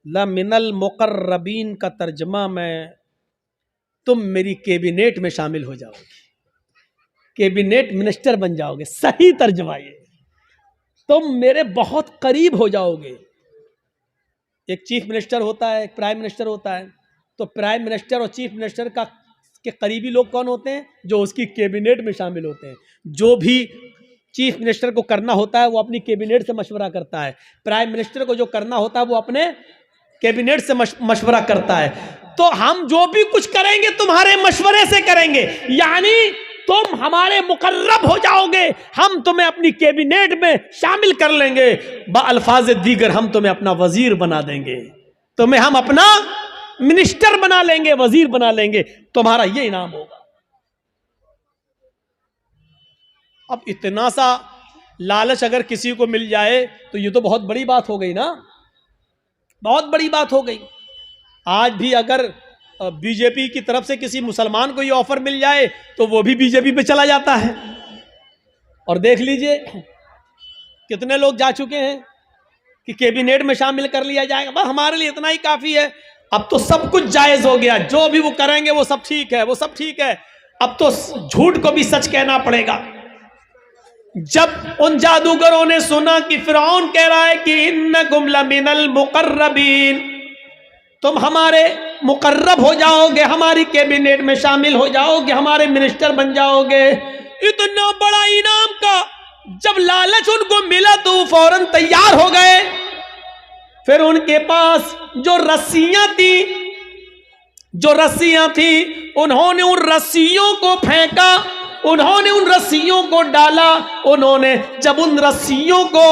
लमिनल मुकर्रबीन का तर्जमा मैं, तुम मेरी कैबिनेट में शामिल हो जाओगे, कैबिनेट मिनिस्टर बन जाओगे, सही तर्जमा ये, तुम मेरे बहुत करीब हो जाओगे। एक चीफ मिनिस्टर होता है, एक प्राइम मिनिस्टर होता है, तो प्राइम मिनिस्टर और चीफ मिनिस्टर का के करीबी लोग कौन होते हैं? जो उसकी कैबिनेट में शामिल होते हैं। जो भी चीफ मिनिस्टर को करना होता है वो अपनी कैबिनेट से मशवरा करता है, प्राइम मिनिस्टर को जो करना होता है वो अपने कैबिनेट से मशवरा करता है। तो हम जो भी कुछ करेंगे तुम्हारे मशवरे से करेंगे, यानी तुम हमारे मुकर्रब हो जाओगे, हम तुम्हें अपनी कैबिनेट में शामिल कर लेंगे, बअल्फाज दीगर हम तुम्हें अपना वजीर बना देंगे, तुम्हें हम अपना मिनिस्टर बना लेंगे, वजीर बना लेंगे, तुम्हारा ये इनाम होगा। अब इतना सा लालच अगर किसी को मिल जाए तो ये तो बहुत बड़ी बात हो गई ना, बहुत बड़ी बात हो गई। आज भी अगर बीजेपी की तरफ से किसी मुसलमान को ये ऑफर मिल जाए तो वो भी बीजेपी पे चला जाता है। और देख लीजिए कितने लोग जा चुके हैं कि कैबिनेट में शामिल कर लिया जाएगा, बस हमारे लिए इतना ही काफी है। अब तो सब कुछ जायज हो गया, जो भी वो करेंगे वो सब ठीक है, वो सब ठीक है। अब तो झूठ को भी सच कहना पड़ेगा। जब उन जादूगरों ने सुना कि फिरौन कह रहा है कि इन्नकुम लमिनल मुकर्रबीन, तुम हमारे मुकर्रब हो जाओगे, हमारी कैबिनेट में शामिल हो जाओगे, हमारे मिनिस्टर बन जाओगे, इतना बड़ा इनाम का जब लालच उनको मिला तो वो फौरन तैयार हो गए। फिर उनके पास जो रस्सियां थी उन्होंने उन रस्सियों को फेंका, उन्होंने उन रस्सियों को डाला। उन्होंने जब उन रस्सियों को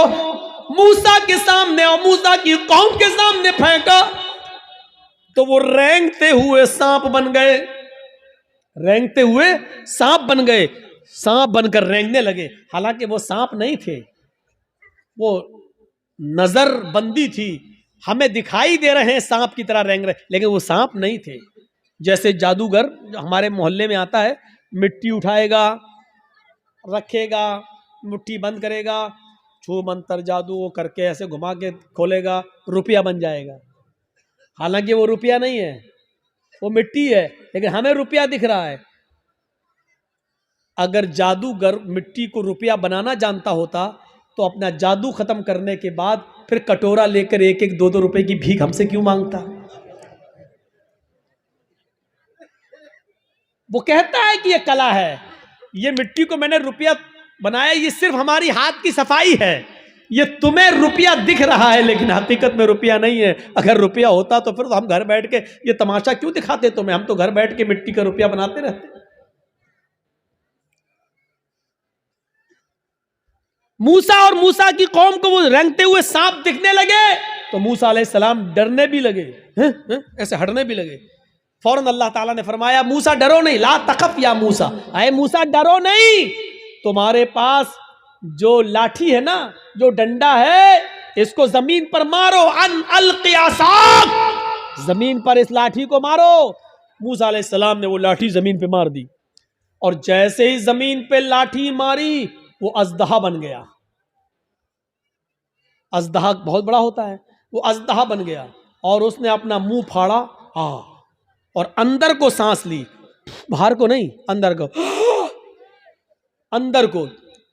मूसा के सामने और मूसा की कौम के सामने फेंका तो वो रेंगते हुए सांप बन गए, रेंगते हुए सांप बन गए, सांप बनकर रेंगने लगे। हालांकि वो सांप नहीं थे, वो नजर बंदी थी, हमें दिखाई दे रहे हैं सांप की तरह रेंग रहे, लेकिन वो सांप नहीं थे। जैसे जादूगर जो हमारे मोहल्ले में आता है, मिट्टी उठाएगा, रखेगा, मुट्ठी बंद करेगा, छू मंतर जादू वो करके ऐसे घुमा के खोलेगा, रुपया बन जाएगा। हालांकि वो रुपया नहीं है, वो मिट्टी है, लेकिन हमें रुपया दिख रहा है। अगर जादूगर मिट्टी को रुपया बनाना जानता होता तो अपना जादू खत्म करने के बाद फिर कटोरा लेकर 1-1, 2-2 रुपए की भीख हमसे क्यों मांगता? वो कहता है कि ये कला है, ये मिट्टी को मैंने रुपया बनाया, ये सिर्फ हमारी हाथ की सफाई है, ये तुम्हें रुपया दिख रहा है लेकिन हकीकत में रुपया नहीं है। अगर रुपया होता तो फिर तो हम घर बैठ के ये तमाशा क्यों दिखाते तुम्हें, हम तो घर बैठ के मिट्टी का रुपया बनाते रहते। मूसा और मूसा की कौम को वो रेंगते हुए सांप दिखने लगे तो मूसा अलैहिस्सलाम डरने भी लगे, ऐसे हटने भी लगे। फौरन अल्लाह ताला ने फरमाया, मूसा डरो नहीं, ला तखफ या मूसा, अरे मूसा डरो नहीं, तुम्हारे पास जो लाठी है ना, जो डंडा है, इसको जमीन पर मारो, अन अलक़ियासाक, जमीन पर इस लाठी को मारो। मूसा अलैहिस्सलाम ने वो लाठी जमीन पे मार दी और जैसे ही जमीन पे लाठी मारी वो अजदहा बन गया। अजदहा बहुत बड़ा होता है, वो अजदहा बन गया और उसने अपना मुंह फाड़ा और अंदर को सांस ली, बाहर को नहीं, अंदर को, अंदर को।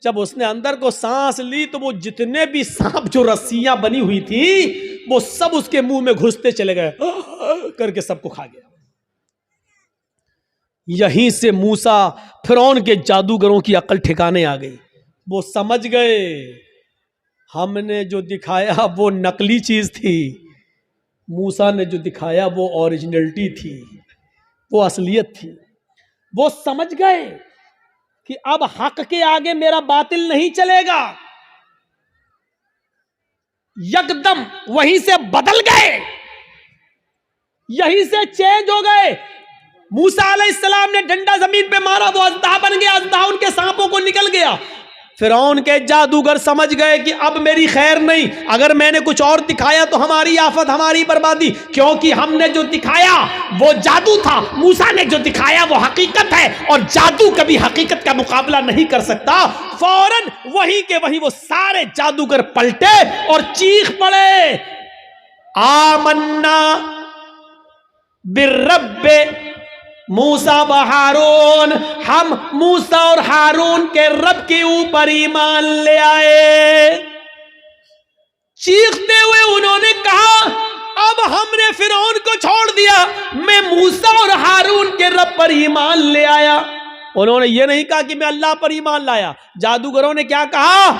जब उसने अंदर को सांस ली तो वो जितने भी सांप जो रस्सियां बनी हुई थी वो सब उसके मुंह में घुसते चले गए, करके सबको खा गया। यहीं से मूसा फिरौन के जादूगरों की अकल ठिकाने आ गई। वो समझ गए हमने जो दिखाया वो नकली चीज थी, मूसा ने जो दिखाया वो ओरिजिनलिटी थी, वो असलियत थी। वो समझ गए कि अब हक के आगे मेरा बातिल नहीं चलेगा। यकदम वहीं से बदल गए, यहीं से चेंज हो गए। मूसा अलैहिस्सलाम ने डंडा जमीन पे मारा, वो अज़दा बन गया, अज़दा उनके सांपों को निकल गया। फिरौन के जादूगर समझ गए कि अब मेरी खैर नहीं, अगर मैंने कुछ और दिखाया तो हमारी आफत, हमारी बर्बादी, क्योंकि हमने जो दिखाया वो जादू था, मूसा ने जो दिखाया वो हकीकत है, और जादू कभी हकीकत का मुकाबला नहीं कर सकता। फौरन वहीं के वहीं वो सारे जादूगर पलटे और चीख पड़े, आमन्ना बिर्रब्बे मूसा व हारून, हम मूसा और हारून के रब के ऊपर ईमान ले आए। चीखते हुए उन्होंने कहा, अब हमने फिरौन को छोड़ दिया, मैं मूसा और हारून के रब पर ईमान ले आया। उन्होंने ये नहीं कहा कि मैं अल्लाह पर ईमान लाया। जादूगरों ने क्या कहा,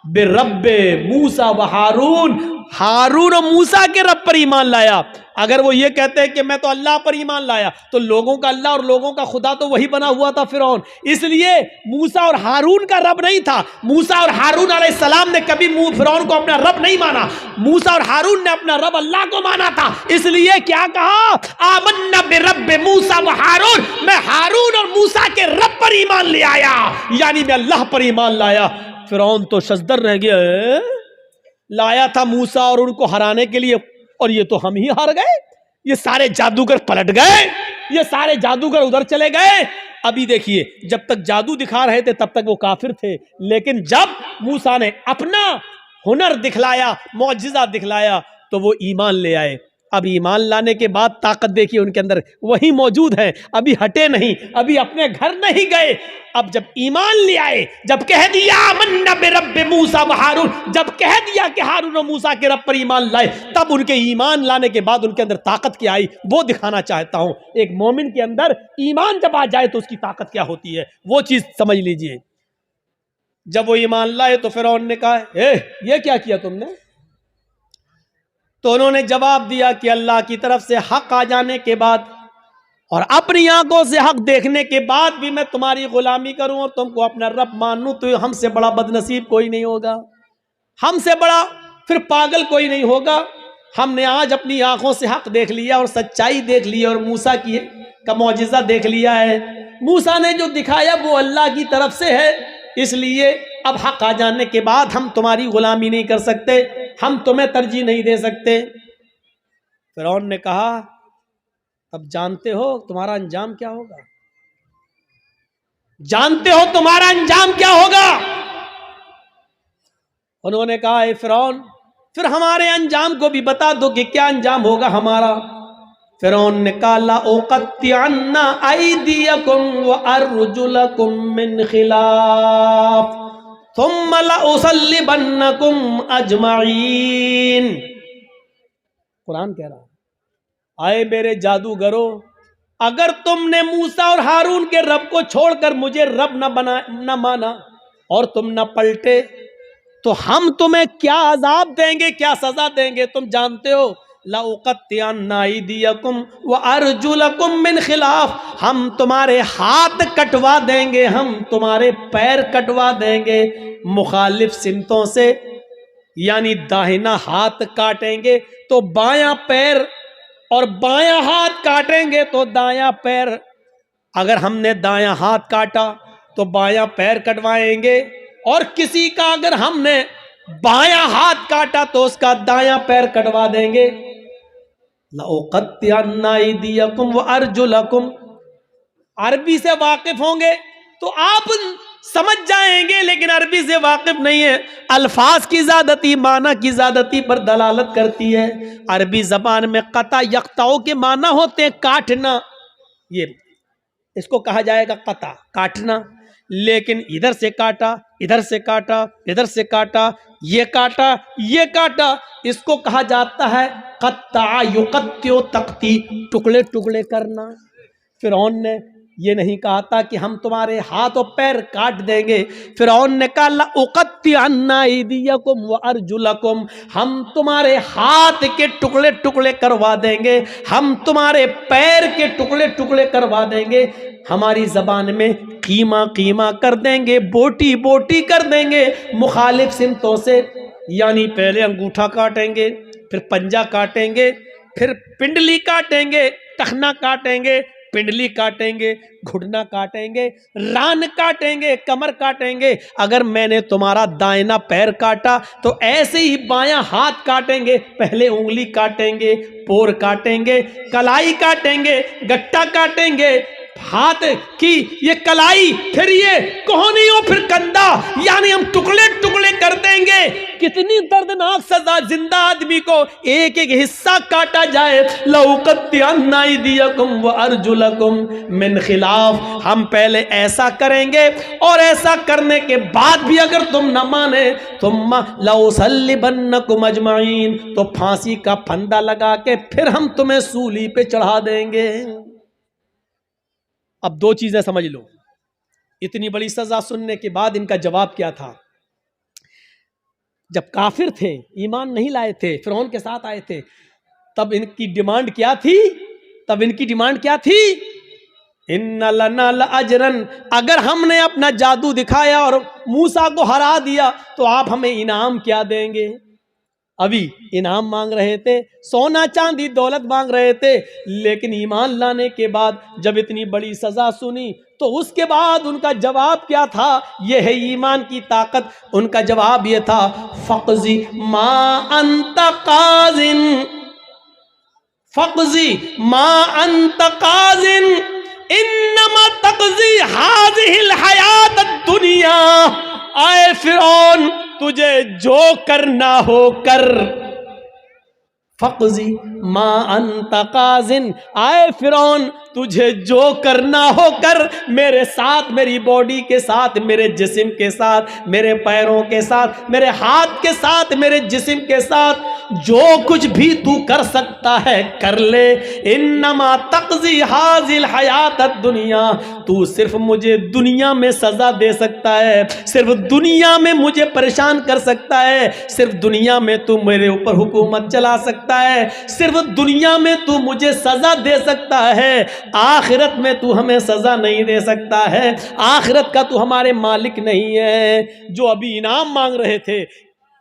बिरब्बे मूसा व हारून, हारून और मूसा के रब पर ईमान लाया। अगर वो ये कहते हैं कि मैं तो अल्लाह पर ईमान लाया, तो लोगों का अल्लाह और लोगों का खुदा तो वही बना हुआ था फिरौन। इसलिए मूसा और हारून का रब नहीं था। मूसा और हारून अलैहिस्सलाम ने कभी फिरौन को अपना रब नहीं माना। मूसा और हारून ने अपना रब अल्लाह को माना था। इसलिए क्या कहा, आमन्ना बिरब्बे मूसा व हारून, मैं हारून और मूसा के रब पर ईमान ले आया, यानी मैं अल्लाह पर ईमान लाया। फिरौन तो शजदर रह गया, लाया था मूसा और उनको हराने के लिए, और ये तो हम ही हार गए। ये सारे जादूगर पलट गए, ये सारे जादूगर उधर चले गए। अभी देखिए, जब तक जादू दिखा रहे थे तब तक वो काफिर थे, लेकिन जब मूसा ने अपना हुनर दिखलाया, मौजिजा दिखलाया, तो वो ईमान ले आए। अब ईमान लाने के बाद ताकत देखिए उनके अंदर वही मौजूद है, अभी हटे नहीं, अभी अपने घर नहीं गए। अब जब ईमान ले आए, जब कह दिया मन्ना बिरब्बे मूसा व हारून, जब कह दिया कि हारून और मूसा के रब पर ईमान लाए, तब उनके ईमान लाने के बाद उनके अंदर ताकत क्या आई, वो दिखाना चाहता हूं। एक मोमिन के अंदर ईमान जब आ जाए तो उसकी ताकत क्या होती है, वो चीज समझ लीजिए। जब वो ईमान लाए तो फिरौन ने कहा, ये क्या किया तुमने? तो उन्होंने जवाब दिया कि अल्लाह की तरफ से हक आ जाने के बाद और अपनी आंखों से हक देखने के बाद भी मैं तुम्हारी गुलामी करूं और तुमको अपना रब मानूं, तो हमसे बड़ा बदनसीब कोई नहीं होगा, हमसे बड़ा फिर पागल कोई नहीं होगा। हमने आज अपनी आंखों से हक देख लिया और सच्चाई देख ली और मूसा का मौजिज़ा देख लिया है। मूसा ने जो दिखाया वो अल्लाह की तरफ से है, इसलिए अब हक आ जाने के बाद हम तुम्हारी गुलामी नहीं कर सकते, हम तुम्हें तरजीह नहीं दे सकते। फिरौन ने कहा, अब जानते हो तुम्हारा अंजाम क्या होगा, जानते हो तुम्हारा अंजाम क्या होगा? उन्होंने कहा, ए फिरौन, फिर हमारे अंजाम को भी बता दो कि क्या अंजाम होगा हमारा। फिरौन ने कहा, ला उक़त्तिअन्ना अयदियकुम व अर्जुलकुम मिन खिलाफ थुम्मा ला उसल्लिबन्नकुम अजमईन। कुरान कह रहा, आए मेरे जादूगरों, अगर तुमने मूसा और हारून के रब को छोड़कर मुझे रब न माना और तुम न पलटे, तो हम तुम्हें क्या अजाब देंगे, क्या सजा देंगे तुम जानते हो। ला उक़त्तिअन्ना अयदियकुम व अर्जुलकुम मिन खिलाफ, हम तुम्हारे हाथ कटवा देंगे, हम तुम्हारे पैर कटवा देंगे मुखालिफ सिमतों से, यानी दाहिना हाथ काटेंगे तो बायां पैर और बायां हाथ काटेंगे तो दायां पैर। अगर हमने दायां हाथ काटा तो बायां पैर कटवाएंगे, और किसी का अगर हमने बायां हाथ काटा तो उसका दायां पैर कटवा देंगे। लउक़त्तिअन्ना अयदियकुम व अर्जुलकुम, अरबी से वाकिफ होंगे तो आप समझ जाएंगे, लेकिन अरबी से वाकिफ नहीं है, अल्फाज की ज़्यादती माना की ज़्यादती पर दलालत करती है। अरबी ज़बान में क़ता यक़ताओ के माना होते हैं काटना, ये इसको कहा जाएगा क़ता, काटना, लेकिन इधर से काटा, इधर से काटा, इधर से काटा, ये काटा, ये काटा, इसको कहा जाता है क़त्ता युक़त्तिउ तक़ती, टुकड़े टुकड़े करना। फिरौन ने ये नहीं कहा था कि हम तुम्हारे हाथ और पैर काट देंगे। फिरौन ने कहा लउक़त्तिअन्ना अयदियकुम व अर्जुलकुम, हम तुम्हारे हाथ के टुकड़े टुकड़े करवा देंगे, हम तुम्हारे पैर के टुकड़े टुकड़े करवा देंगे, हमारी जबान में कीमा कीमा कर देंगे, बोटी बोटी कर देंगे मुखालिफ सिमतों से। यानी पहले अंगूठा काटेंगे, फिर पंजा काटेंगे, फिर पिंडली काटेंगे, टखना काटेंगे, पिंडली काटेंगे, घुटना काटेंगे, रान काटेंगे, कमर काटेंगे। अगर मैंने तुम्हारा दाहिना पैर काटा तो ऐसे ही बायां हाथ काटेंगे, पहले उंगली काटेंगे, पोर काटेंगे, कलाई काटेंगे, गट्टा काटेंगे, हाथ की ये कलाई, फिर ये कोहनियों, फिर कंधा, यानी हम टुकड़े टुकड़े कर देंगे। कितनी दर्दनाक सजा, जिंदा आदमी को एक एक हिस्सा काटा जाए। लउक़त्तिअन्ना अयदियकुम व अर्जुलकुम मिन खिलाफ, हम पहले ऐसा करेंगे और ऐसा करने के बाद भी अगर तुम न माने तुम लउसल्लिबन्नकुम अजमाइन, तो फांसी का फंदा लगा के फिर हम तुम्हें सूली पे चढ़ा देंगे। अब दो चीजें समझ लो, इतनी बड़ी सजा सुनने के बाद इनका जवाब क्या था। जब काफिर थे, ईमान नहीं लाए थे, फिरौन के साथ आए थे, तब इनकी डिमांड क्या थी? इन्ना लना लअजरन, अगर हमने अपना जादू दिखाया और मूसा को हरा दिया तो आप हमें इनाम क्या देंगे? अभी इनाम मांग रहे थे, सोना चांदी दौलत मांग रहे थे, लेकिन ईमान लाने के बाद जब इतनी बड़ी सजा सुनी तो उसके बाद उनका जवाब क्या था? यह है ईमान की ताकत। उनका जवाब यह था, फ़क़ज़ी मा अंत क़ाज़िन, फ़क़ज़ी मा अंत क़ाज़िन इन्नमा तक़ज़ी हाज़िहिल हयात दुनिया। आए फिरौन, तुझे जो करना हो कर। फ़क़ज़ी मा अंत क़ाज़िन, आए फिरौन तुझे जो करना हो कर, मेरे साथ, मेरी बॉडी के साथ, मेरे जिस्म के साथ, मेरे पैरों के साथ, मेरे हाथ के साथ, मेरे जिस्म के साथ, जो कुछ भी तू कर सकता है कर ले। इन्नमा तक़ज़ी हाज़िल हयात दुनिया, तू सिर्फ मुझे दुनिया में सजा दे सकता है, सिर्फ दुनिया में मुझे परेशान कर सकता है, सिर्फ दुनिया में तू मेरे ऊपर हुकूमत चला सकता है, सिर्फ दुनिया में तू मुझे सजा दे सकता है, आखिरत में तू हमें सजा नहीं दे सकता है, आखिरत का तू हमारे मालिक नहीं है। जो अभी इनाम मांग रहे थे,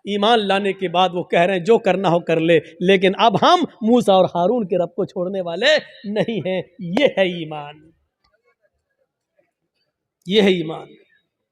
ईमान लाने के बाद वो कह रहे हैं जो करना हो कर ले, लेकिन अब हम मूसा और हारून के रब को छोड़ने वाले नहीं हैं। ये है ईमान, ये है ईमान।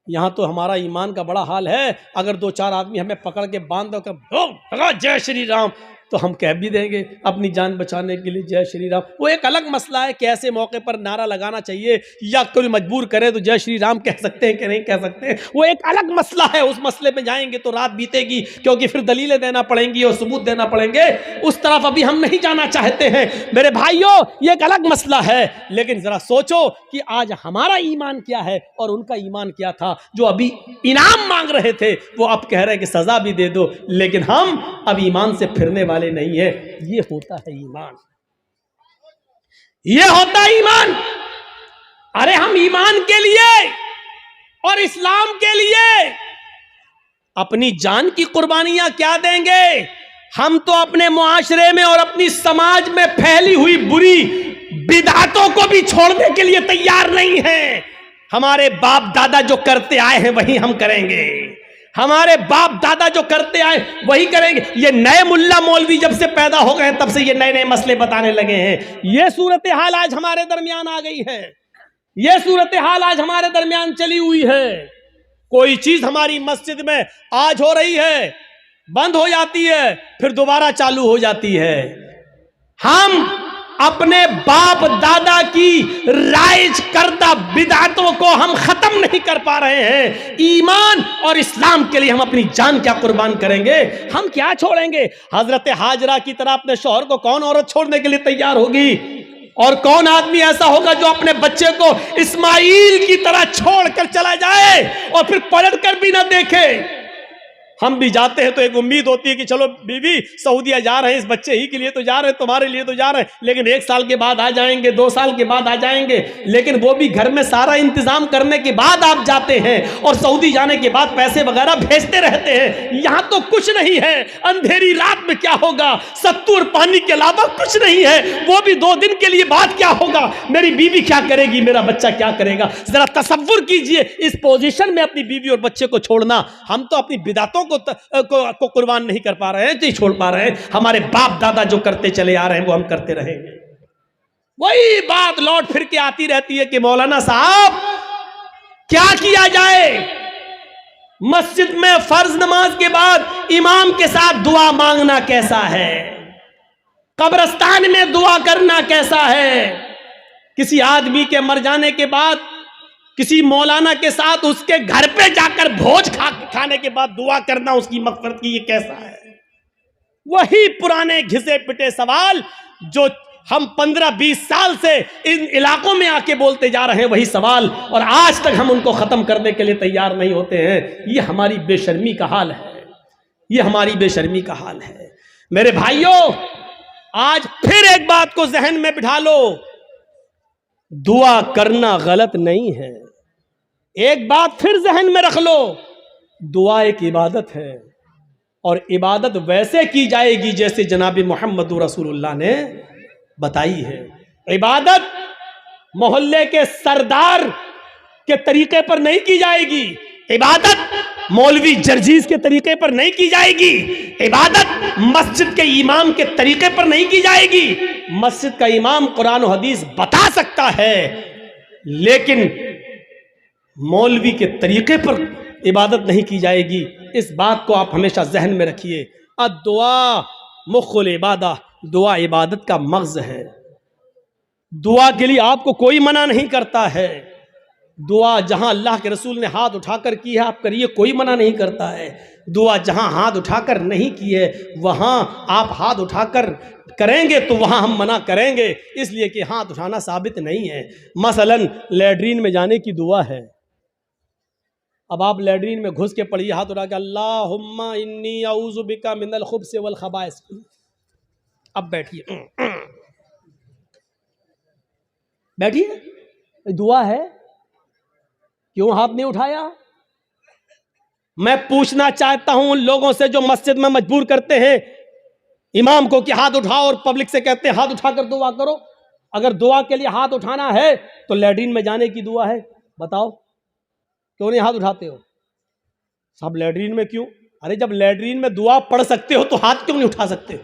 यहाँ तो हमारा ईमान का बड़ा हाल है, अगर दो चार आदमी हमें पकड़ के बांध दो कर जय श्री राम, तो हम कह भी देंगे अपनी जान बचाने के लिए जय श्री राम। वो एक अलग मसला है कि ऐसे मौके पर नारा लगाना चाहिए या कोई मजबूर करे तो जय श्री राम कह सकते हैं कि नहीं कह सकते, वो एक अलग मसला है। उस मसले पे जाएंगे तो रात बीतेगी, क्योंकि फिर दलीलें देना पड़ेंगी और सबूत देना पड़ेंगे। उस तरफ अभी हम नहीं जाना चाहते हैं मेरे भाइयों, ये एक अलग मसला है। लेकिन जरा सोचो कि आज हमारा ईमान क्या है और उनका ईमान क्या था। जो अभी इनाम मांग रहे थे वो अब कह रहे हैं कि सजा भी दे दो, लेकिन हम अब ईमान से फिरने वाले नहीं है। ये होता है ईमान, ये होता है ईमान। अरे हम ईमान के लिए और इस्लाम के लिए अपनी जान की कुर्बानियां क्या देंगे। हम तो अपने मुआशरे में और अपनी समाज में फैली हुई बुरी बिदअतों को भी छोड़ने के लिए तैयार नहीं हैं। हमारे बाप दादा जो करते आए हैं वही हम करेंगे, हमारे बाप दादा जो करते आए वही करेंगे। ये नए मुल्ला मौलवी जब से पैदा हो गए तब से ये नए नए मसले बताने लगे हैं। ये सूरत हाल आज हमारे दरमियान आ गई है, ये सूरत हाल आज हमारे दरमियान चली हुई है। कोई चीज हमारी मस्जिद में आज हो रही है, बंद हो जाती है, फिर दोबारा चालू हो जाती है। हम अपने बाप दादा की राइज करदा बिदअतों को हम खत्म नहीं कर पा रहे हैं। ईमान और इस्लाम के लिए हम अपनी जान क्या कुर्बान करेंगे, हम क्या छोड़ेंगे। हजरत हाजरा की तरह अपने शौहर को कौन औरत छोड़ने के लिए तैयार होगी, और कौन आदमी ऐसा होगा जो अपने बच्चे को इस्माइल की तरह छोड़कर चला जाए और फिर पलट कर भी ना देखे। हम भी जाते हैं तो एक उम्मीद होती है कि चलो बीवी सऊदीया जा रहे हैं, इस बच्चे ही के लिए तो जा रहे हैं, तुम्हारे लिए तो जा रहे हैं, लेकिन 1 साल के बाद आ जाएंगे, 2 साल के बाद आ जाएंगे, लेकिन वो भी घर में सारा इंतजाम करने के बाद आप जाते हैं और सऊदी जाने के बाद पैसे वगैरह भेजते रहते हैं। यहां तो कुछ नहीं है, अंधेरी रात में क्या होगा, सत्तू और पानी के अलावा कुछ नहीं है, वो भी 2 दिन के लिए बाद क्या होगा, मेरी बीवी क्या करेगी, मेरा बच्चा क्या करेगा। जरा तसव्वुर कीजिए इस पोजीशन में अपनी बीवी और बच्चे को छोड़ना। हम तो अपनी बिदातों को कुर्बान नहीं कर पा रहे हैं, नहीं छोड़ पा रहे हैं, हमारे बाप दादा जो करते चले आ रहे हैं वो हम करते रहेंगे। वही बात लौट फिर के आती रहती है कि मौलाना साहब क्या किया जाए, मस्जिद में फर्ज नमाज के बाद इमाम के साथ दुआ मांगना कैसा है, कब्रिस्तान में दुआ करना कैसा है, किसी आदमी के मर जाने के बाद किसी मौलाना के साथ उसके घर पे जाकर भोज खाने के बाद दुआ करना उसकी मग़फ़िरत की, ये कैसा है। वही पुराने घिसे पिटे सवाल जो हम 15-20 साल से इन इलाकों में आके बोलते जा रहे हैं, वही सवाल, और आज तक हम उनको ख़त्म करने के लिए तैयार नहीं होते हैं। ये हमारी बेशर्मी का हाल है, ये हमारी बेशर्मी का हाल है। मेरे भाइयों, आज फिर एक बात को जहन में बिठा लो, दुआ करना गलत नहीं है। एक बात फिर जहन में रख लो, दुआ एक इबादत है और इबादत वैसे की जाएगी जैसे जनाब मोहम्मद रसूलुल्लाह ने बताई है। इबादत मोहल्ले के सरदार के तरीके पर नहीं की जाएगी, इबादत मौलवी जर्जीज के तरीके पर नहीं की जाएगी, इबादत मस्जिद के इमाम के तरीके पर नहीं की जाएगी। मस्जिद का इमाम कुरान और हदीस बता सकता है, लेकिन मौलवी के तरीके पर इबादत नहीं की जाएगी। इस बात को आप हमेशा जहन में रखिए। दुआ मुख्कुल इबादा, दुआ इबादत का मग़ज़ है। दुआ के लिए आपको कोई मना नहीं करता है। दुआ जहां अल्लाह के रसूल ने हाथ उठाकर की है आप करिए, कोई मना नहीं करता है। दुआ जहां हाथ उठाकर नहीं की है वहां आप हाथ उठाकर करेंगे तो वहां हम मना करेंगे, इसलिए कि हाथ उठाना साबित नहीं है। मसलन लैट्रीन में जाने की दुआ है, अब आप लैट्रीन में घुस के पढ़िए हाथ उठा के, अल्लाहुम्मा इन्नी औज़ु बिका मिनल खुब्स वल खबाइस। अब बैठिए, बैठिए, दुआ है, क्यों हाथ नहीं उठाया? मैं पूछना चाहता हूं उन लोगों से जो मस्जिद में मजबूर करते हैं इमाम को कि हाथ उठाओ और पब्लिक से कहते हैं हाथ उठाकर दुआ करो। अगर दुआ के लिए हाथ उठाना है तो लैट्रीन में जाने की दुआ है, बताओ क्यों नहीं हाथ उठाते हो? सब लैट्रीन में क्यों? अरे जब लैट्रीन में दुआ पढ़ सकते हो तो हाथ क्यों नहीं उठा सकते हो?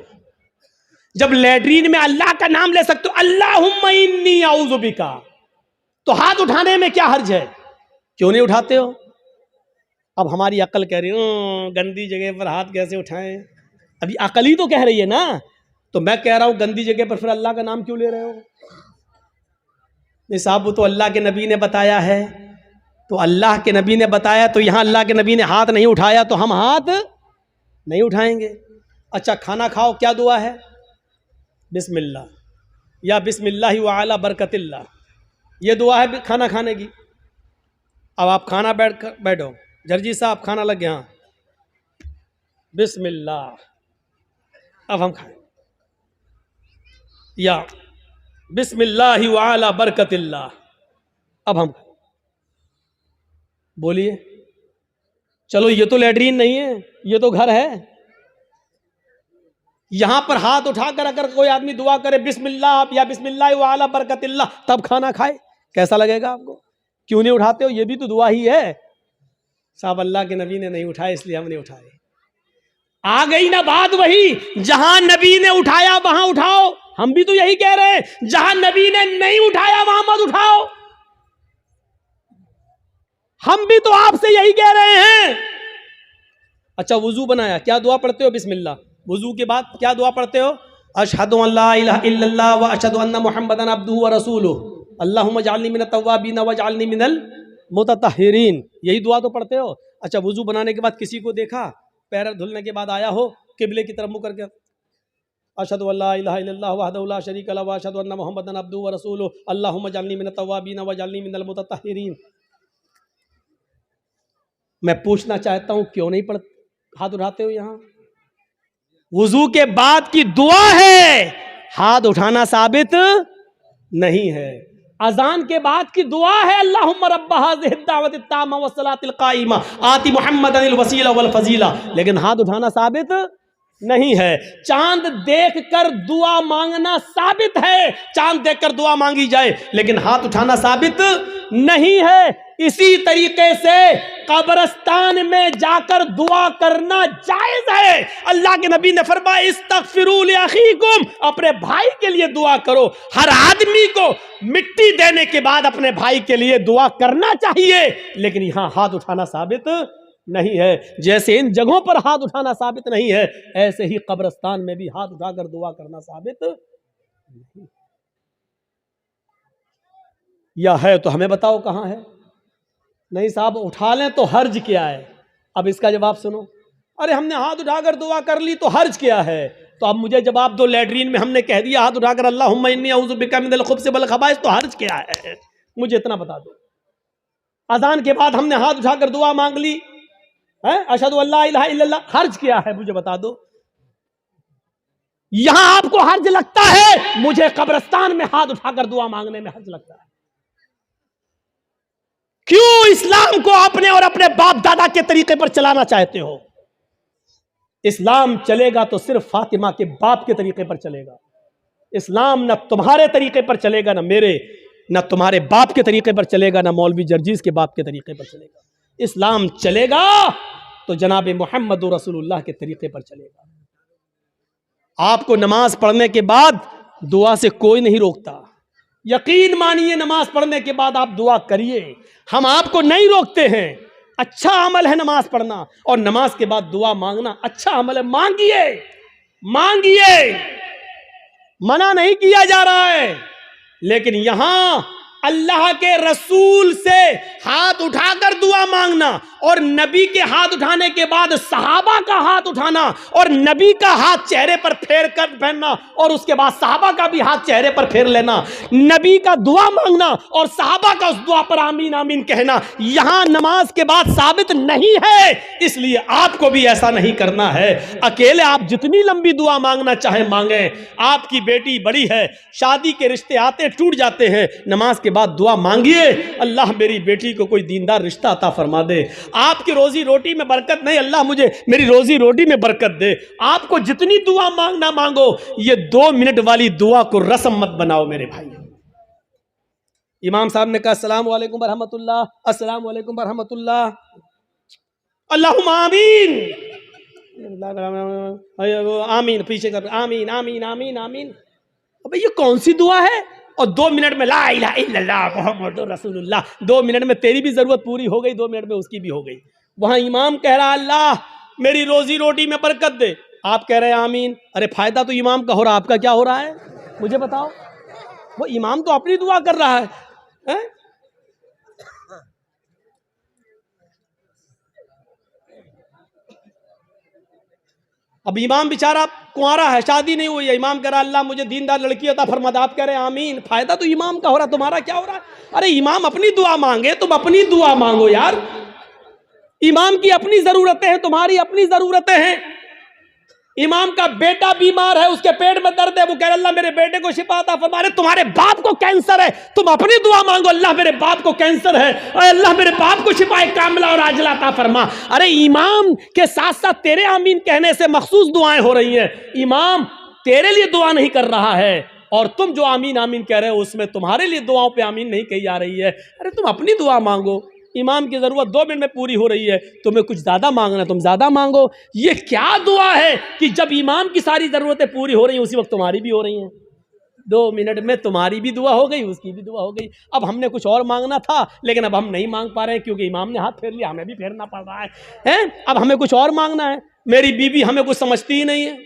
जब लैट्रीन में अल्लाह का नाम ले सकते हो, अल्लाहुम्मा इन्नी औज़ु बिका, तो हाथ उठाने में क्या हर्ज है? क्यों नहीं उठाते हो? अब हमारी अकल कह रही है गंदी जगह पर हाथ कैसे उठाएं? अभी अकल ही तो कह रही है ना। तो मैं कह रहा हूं गंदी जगह पर फिर अल्लाह का नाम क्यों ले रहे हो? नहीं साहब, वो तो अल्लाह के नबी ने बताया है, तो अल्लाह के नबी ने बताया तो यहाँ अल्लाह के नबी ने हाथ नहीं उठाया तो हम हाथ नहीं उठाएंगे। अच्छा, खाना खाओ, क्या दुआ है? बिस्मिल्लाह या बिस्मिल्लाहि व अला बरकतिल्लाह, ये दुआ है खाना खाने की। अब आप खाना बैठो, जर्जी साहब खाना लग गया, बिस्मिल्लाह, अब हम खाएं, या बिस्मिल्लाहि व अला बरकतिल्लाह, अब हम खाएं। बोलिए, चलो ये तो लैट्रीन नहीं है, ये तो घर है। यहां पर हाथ उठाकर अगर कोई आदमी दुआ करे बिस्मिल्लाह या बिस्मिल्लाह व अला बरकतिल्लाह, तब खाना खाए, कैसा लगेगा आपको? क्यों नहीं उठाते हो? ये भी तो दुआ ही है। साहब अल्लाह के नबी ने नहीं उठाए इसलिए हम नहीं उठाए। आ गई ना बात वही, जहां नबी ने उठाया वहां उठाओ। हम भी तो यही कह रहे हैं, जहां नबी ने नहीं उठाया वहां मत उठाओ। हम भी तो आपसे यही कह रहे हैं। अच्छा, वुजू बनाया, क्या दुआ पढ़ते हो? बिस्मिल्लाह। वुजू के बाद क्या दुआ पढ़ते हो? अशहदु अल्ला इलाहा इल्लल्लाह व अशहदु अन्ना मुहम्मदन अब्दुहु व रसूलुहु अल्लाहुम्मा जअलनी मिनत तव्वाबीन व जअलनी मिनल मुततहिरीन, यही दुआ तो पढ़ते हो। अच्छा, वुजू बनाने के बाद किसी को देखा, पैर धुलने के बाद आया हो, किबले की तरफ मुंह करके अशहदु अल्ला इलाहा इल्लल्लाह वहदहु ला शरीका लहु व अशहदु अन्ना मुहम्मदन अब्दुहु व रसूलुहु अल्लाहुम्मा जअलनी मिनत तव्वाबीन व जअलनी मिनल मुततहिरीन। मैं पूछना चाहता हूं क्यों नहीं पढ़ते? हाथ उठाते हो यहां? वुजू के बाद की दुआ है, हाथ उठाना साबित नहीं है। अजान के बाद की दुआ है, अल्लाहुम्मा रब्ब हाज़िहि दावत ताम्मा व सलातिल काइमा आति मुहम्मदनिल वसीला वल फजीला, लेकिन हाथ उठाना साबित नहीं है। चांद देखकर दुआ मांगना साबित है, चांद देखकर दुआ मांगी जाए, लेकिन हाथ उठाना साबित नहीं है। इसी तरीके से कब्रिस्तान में जाकर दुआ करना जायज है। अल्लाह के नबी ने फरमाया इस्तगफिरू लि अखीकुम, अपने भाई के लिए दुआ करो। हर आदमी को मिट्टी देने के बाद अपने भाई के लिए दुआ करना चाहिए, लेकिन यहां हाथ उठाना साबित नहीं है। जैसे इन जगहों पर हाथ उठाना साबित नहीं है, ऐसे ही कब्रिस्तान में भी हाथ उठाकर दुआ करना साबित नहीं। या है तो हमें बताओ कहां है। नहीं साहब, उठा लें तो हर्ज क्या है? अब इसका जवाब सुनो। अरे हमने हाथ उठाकर दुआ कर ली तो हर्ज क्या है? तो अब मुझे जवाब दो, लैट्रीन में हमने कह दिया हाथ उठाकर अल्लाहुम्मा इन्नी अऊज़ु बिका मिनल खुब्ज़ि वल खबाइस, तो हर्ज क्या है? मुझे इतना बता दो। अज़ान के बाद हमने हाथ उठाकर दुआ मांग ली है, अशहदु अल्ला इलाहा इल्लल्लाह, हर्ज क्या है? मुझे बता दो। यहां आपको हर्ज लगता है, मुझे कब्रिस्तान में हाथ उठाकर दुआ मांगने में हर्ज लगता है। क्यों इस्लाम को अपने और अपने बाप दादा के तरीके पर चलाना चाहते हो? इस्लाम चलेगा तो सिर्फ फातिमा के बाप के तरीके पर चलेगा। इस्लाम न तुम्हारे तरीके पर चलेगा, न मेरे, न तुम्हारे बाप के तरीके पर चलेगा, न मौलवी जर्जीज के बाप के तरीके पर चलेगा। इस्लाम चलेगा तो जनाब मोहम्मद रसूलुल्लाह के तरीके पर चलेगा। आपको नमाज पढ़ने के बाद दुआ से कोई नहीं रोकता। यकीन मानिए, नमाज पढ़ने के बाद आप दुआ करिए, हम आपको नहीं रोकते हैं। अच्छा अमल है नमाज पढ़ना, और नमाज के बाद दुआ मांगना अच्छा अमल है। मांगिए, मांगिए, मना नहीं किया जा रहा है। लेकिन यहां अल्लाह के रसूल से हाथ उठाकर दुआ मांगना, और नबी के हाथ उठाने के बाद सहाबा का हाथ उठाना, और नबी का हाथ चेहरे पर फेर कर पहनना, और उसके बाद सहाबा का भी हाथ चेहरे पर फेर लेना, नबी का दुआ मांगना और सहाबा का उस दुआ पर आमीन आमीन कहना, यहां नमाज के बाद साबित नहीं है। इसलिए आपको भी ऐसा नहीं करना है। अकेले आप जितनी लंबी दुआ मांगना चाहे मांगे। आपकी बेटी बड़ी है, शादी के रिश्ते आते टूट जाते हैं, नमाज के बाद दुआ मांगिए, अल्लाह मेरी बेटी को कोई दीनदार रिश्ता अता फरमा दे। आपकी रोजी रोटी में बरकत नहीं, अल्लाह मुझे मेरी रोजी रोटी में बरकत दे। आपको जितनी दुआ मांगना मांगो, ये 2 मिनट वाली दुआ को रस्म मत बनाओ मेरे भाई। इमाम साहब ने कहा अस्सलाम वालेकुम बरहमतुल्लाह, अस्सलाम वालेकुम बरहमतुल्लाह, अल्लाहुम्मा आमीन, आमीन, पीछे कर आमीन आमीन आमीन आमीन। अबे ये कौन सी दुआ है? और 2 मिनट में ला इलाहा इल्लल्लाह मुहम्मदुर रसूलुल्लाह, 2 मिनट में तेरी भी जरूरत पूरी हो गई, 2 मिनट में उसकी भी हो गई। वहां इमाम कह रहा अल्लाह मेरी रोजी रोटी में बरकत दे, आप कह रहे हैं आमीन। अरे फायदा तो इमाम का हो रहा, आपका क्या हो रहा है मुझे बताओ? वो इमाम तो अपनी दुआ कर रहा है? अब इमाम बेचारा कुंवारा है, शादी नहीं हुई है, इमाम कह रहा अल्लाह मुझे दीनदार लड़की अता फरमा दे, आप कह रहे हैं आमीन। फायदा तो इमाम का हो रहा, तुम्हारा क्या हो रहा है? अरे इमाम अपनी दुआ मांगे, तुम अपनी दुआ मांगो यार। इमाम की अपनी जरूरतें हैं, तुम्हारी अपनी जरूरतें हैं। इमाम का बेटा बीमार है, उसके पेट में दर्द है, वो कह रहा अल्लाह मेरे बेटे को शिफा अता फरमा। रहे तुम्हारे बाप को कैंसर है, तुम अपनी दुआ मांगो अल्लाह मेरे बाप को कैंसर है, अल्लाह मेरे बाप को शिफाए कामिला और आजिला अता फरमा। अरे इमाम के साथ साथ तेरे आमीन कहने से मखसूस दुआएं हो रही हैं। इमाम तेरे लिए दुआ नहीं कर रहा है, और तुम जो आमीन आमीन कह रहे हो उसमें तुम्हारे लिए दुआओं पे आमीन नहीं कही जा रही है। अरे तुम अपनी दुआ मांगो, इमाम की जरूरत 2 मिनट में पूरी हो रही है, तुम्हें कुछ ज्यादा मांगना तुम ज्यादा मांगो। ये क्या दुआ है कि जब इमाम की सारी जरूरतें पूरी हो रही हैं उसी वक्त तुम्हारी भी हो रही हैं? 2 मिनट में तुम्हारी भी दुआ हो गई, उसकी भी दुआ हो गई। अब हमने कुछ और मांगना था, लेकिन अब हम नहीं मांग पा रहे हैं क्योंकि इमाम ने हाथ फेर लिया, हमें भी फेरना पड़ रहा है। अब हमें कुछ और मांगना है। मेरी बीवी हमें कुछ समझती ही नहीं है,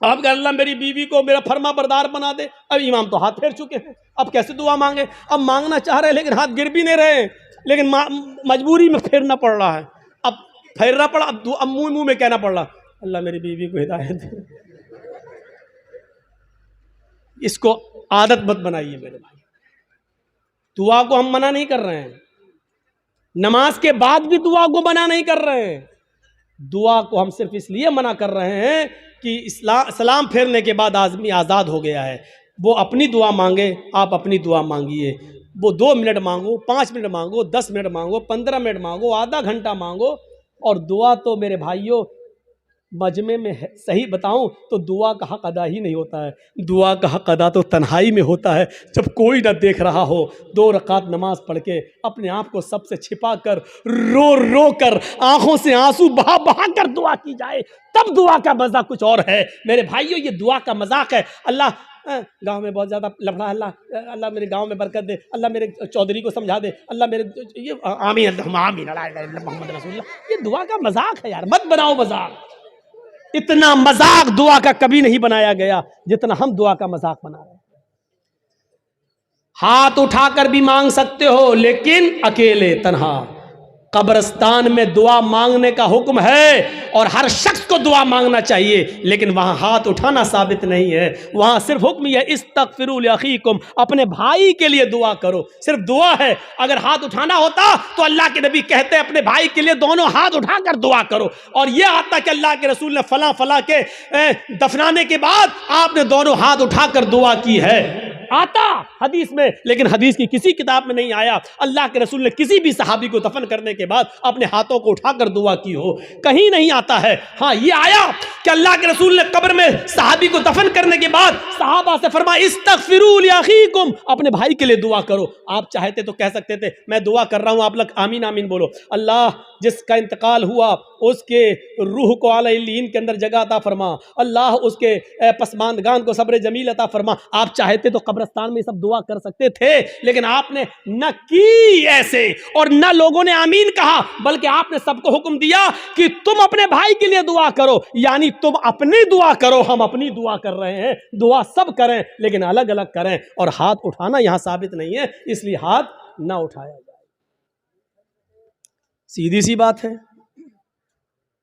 आप कह अल्लाह मेरी बीवी को मेरा फर्मा बरदार बना दे। अब इमाम तो हाथ फेर चुके हैं, अब कैसे दुआ मांगे? अब मांगना चाह रहे हैं लेकिन हाथ गिर भी नहीं रहे, लेकिन मजबूरी में फेरना पड़ रहा है। अब फेरना पड़ा, अब मुंह में कहना पड़ रहा अल्लाह मेरी बीवी को हिदायत दे। इसको आदत मत बनाइए मेरे भाई। दुआ को हम मना नहीं कर रहे हैं, नमाज के बाद भी दुआ को मना नहीं कर रहे हैं, दुआ को हम सिर्फ इसलिए मना कर रहे हैं कि सलाम फेरने के बाद आदमी आज़ाद हो गया है। वो अपनी दुआ मांगे, आप अपनी दुआ मांगिए। वो 2 मिनट मांगो, 5 मिनट मांगो, 10 मिनट मांगो, 15 मिनट मांगो, आधा घंटा मांगो। और दुआ तो मेरे भाइयों मजमे में है, सही बताऊं तो दुआ का हक अदा ही नहीं होता है। दुआ का हक अदा तो तन्हाई में होता है, जब कोई ना देख रहा हो, 2 रकात नमाज पढ़ के अपने आप को सबसे छिपा कर, रो रो कर, आंखों से आंसू बहा बहा कर दुआ की जाए, तब दुआ का मजा कुछ और है। मेरे भाइयों, ये दुआ का मजाक है। अल्लाह गांव में बहुत ज़्यादा लफड़ा, अल्लाह मेरे गांव में बरकत दे, अल्लाह मेरे चौधरी को समझा दे, अल्लाह मेरे ये आमीन आमीन मोहम्मद रसूलुल्लाह। ये दुआ का मजाक है यार, मत बनाओ मजाक। इतना मजाक दुआ का कभी नहीं बनाया गया जितना हम दुआ का मजाक बना रहे हैं। हाथ उठाकर भी मांग सकते हो, लेकिन अकेले तन्हा। कब्रिस्तान में दुआ मांगने का हुक्म है और हर शख्स को दुआ मांगना चाहिए, लेकिन वहां हाथ उठाना साबित नहीं है। वहां सिर्फ हुक्म यह इस्तगफिरू लिअखीकुम, अपने भाई के लिए दुआ करो, सिर्फ दुआ है। अगर हाथ उठाना होता तो अल्लाह के नबी कहते अपने भाई के लिए दोनों हाथ उठाकर दुआ करो। और यह आता कि अल्लाह के रसूल ने फला फला के दफनाने के बाद आपने दोनों हाथ उठाकर दुआ की है, आता हदीस में, लेकिन हदीस की किसी किताब में नहीं आया अल्लाह के रसूल ने किसी भी सहाबी को दफन करने के बाद अपने हाथों को उठाकर दुआ की हो, कहीं नहीं आता है। हाँ, ये आया कि अल्लाह के रसूल ने कब्र में सहाबी को दफन करने के बाद सहाबा से फरमाया इस्तगफिरू लिअखीकुम, अपने भाई के लिए दुआ करो। आप चाहते तो कह सकते थे मैं दुआ कर रहा हूं, आप लोग आमीन आमीन बोलो। अल्लाह जिसका इंतकाल हुआ उसके रूह को आला इल्लीन के अंदर जगह अता फरमा, अल्लाह उसके पसमानदगान को सब्र जमील अता फरमा। आप चाहते तो कब्रिस्तान में सब दुआ कर सकते थे, लेकिन आपने न की ऐसे, और न लोगों ने आमीन कहा, बल्कि आपने सबको हुक्म दिया कि तुम अपने भाई के लिए दुआ करो। यानी तुम अपनी दुआ करो, हम अपनी दुआ कर रहे हैं। दुआ सब करें, लेकिन अलग अलग करें। और हाथ उठाना यहां साबित नहीं है, इसलिए हाथ ना उठाया जाए। सीधी सी बात है।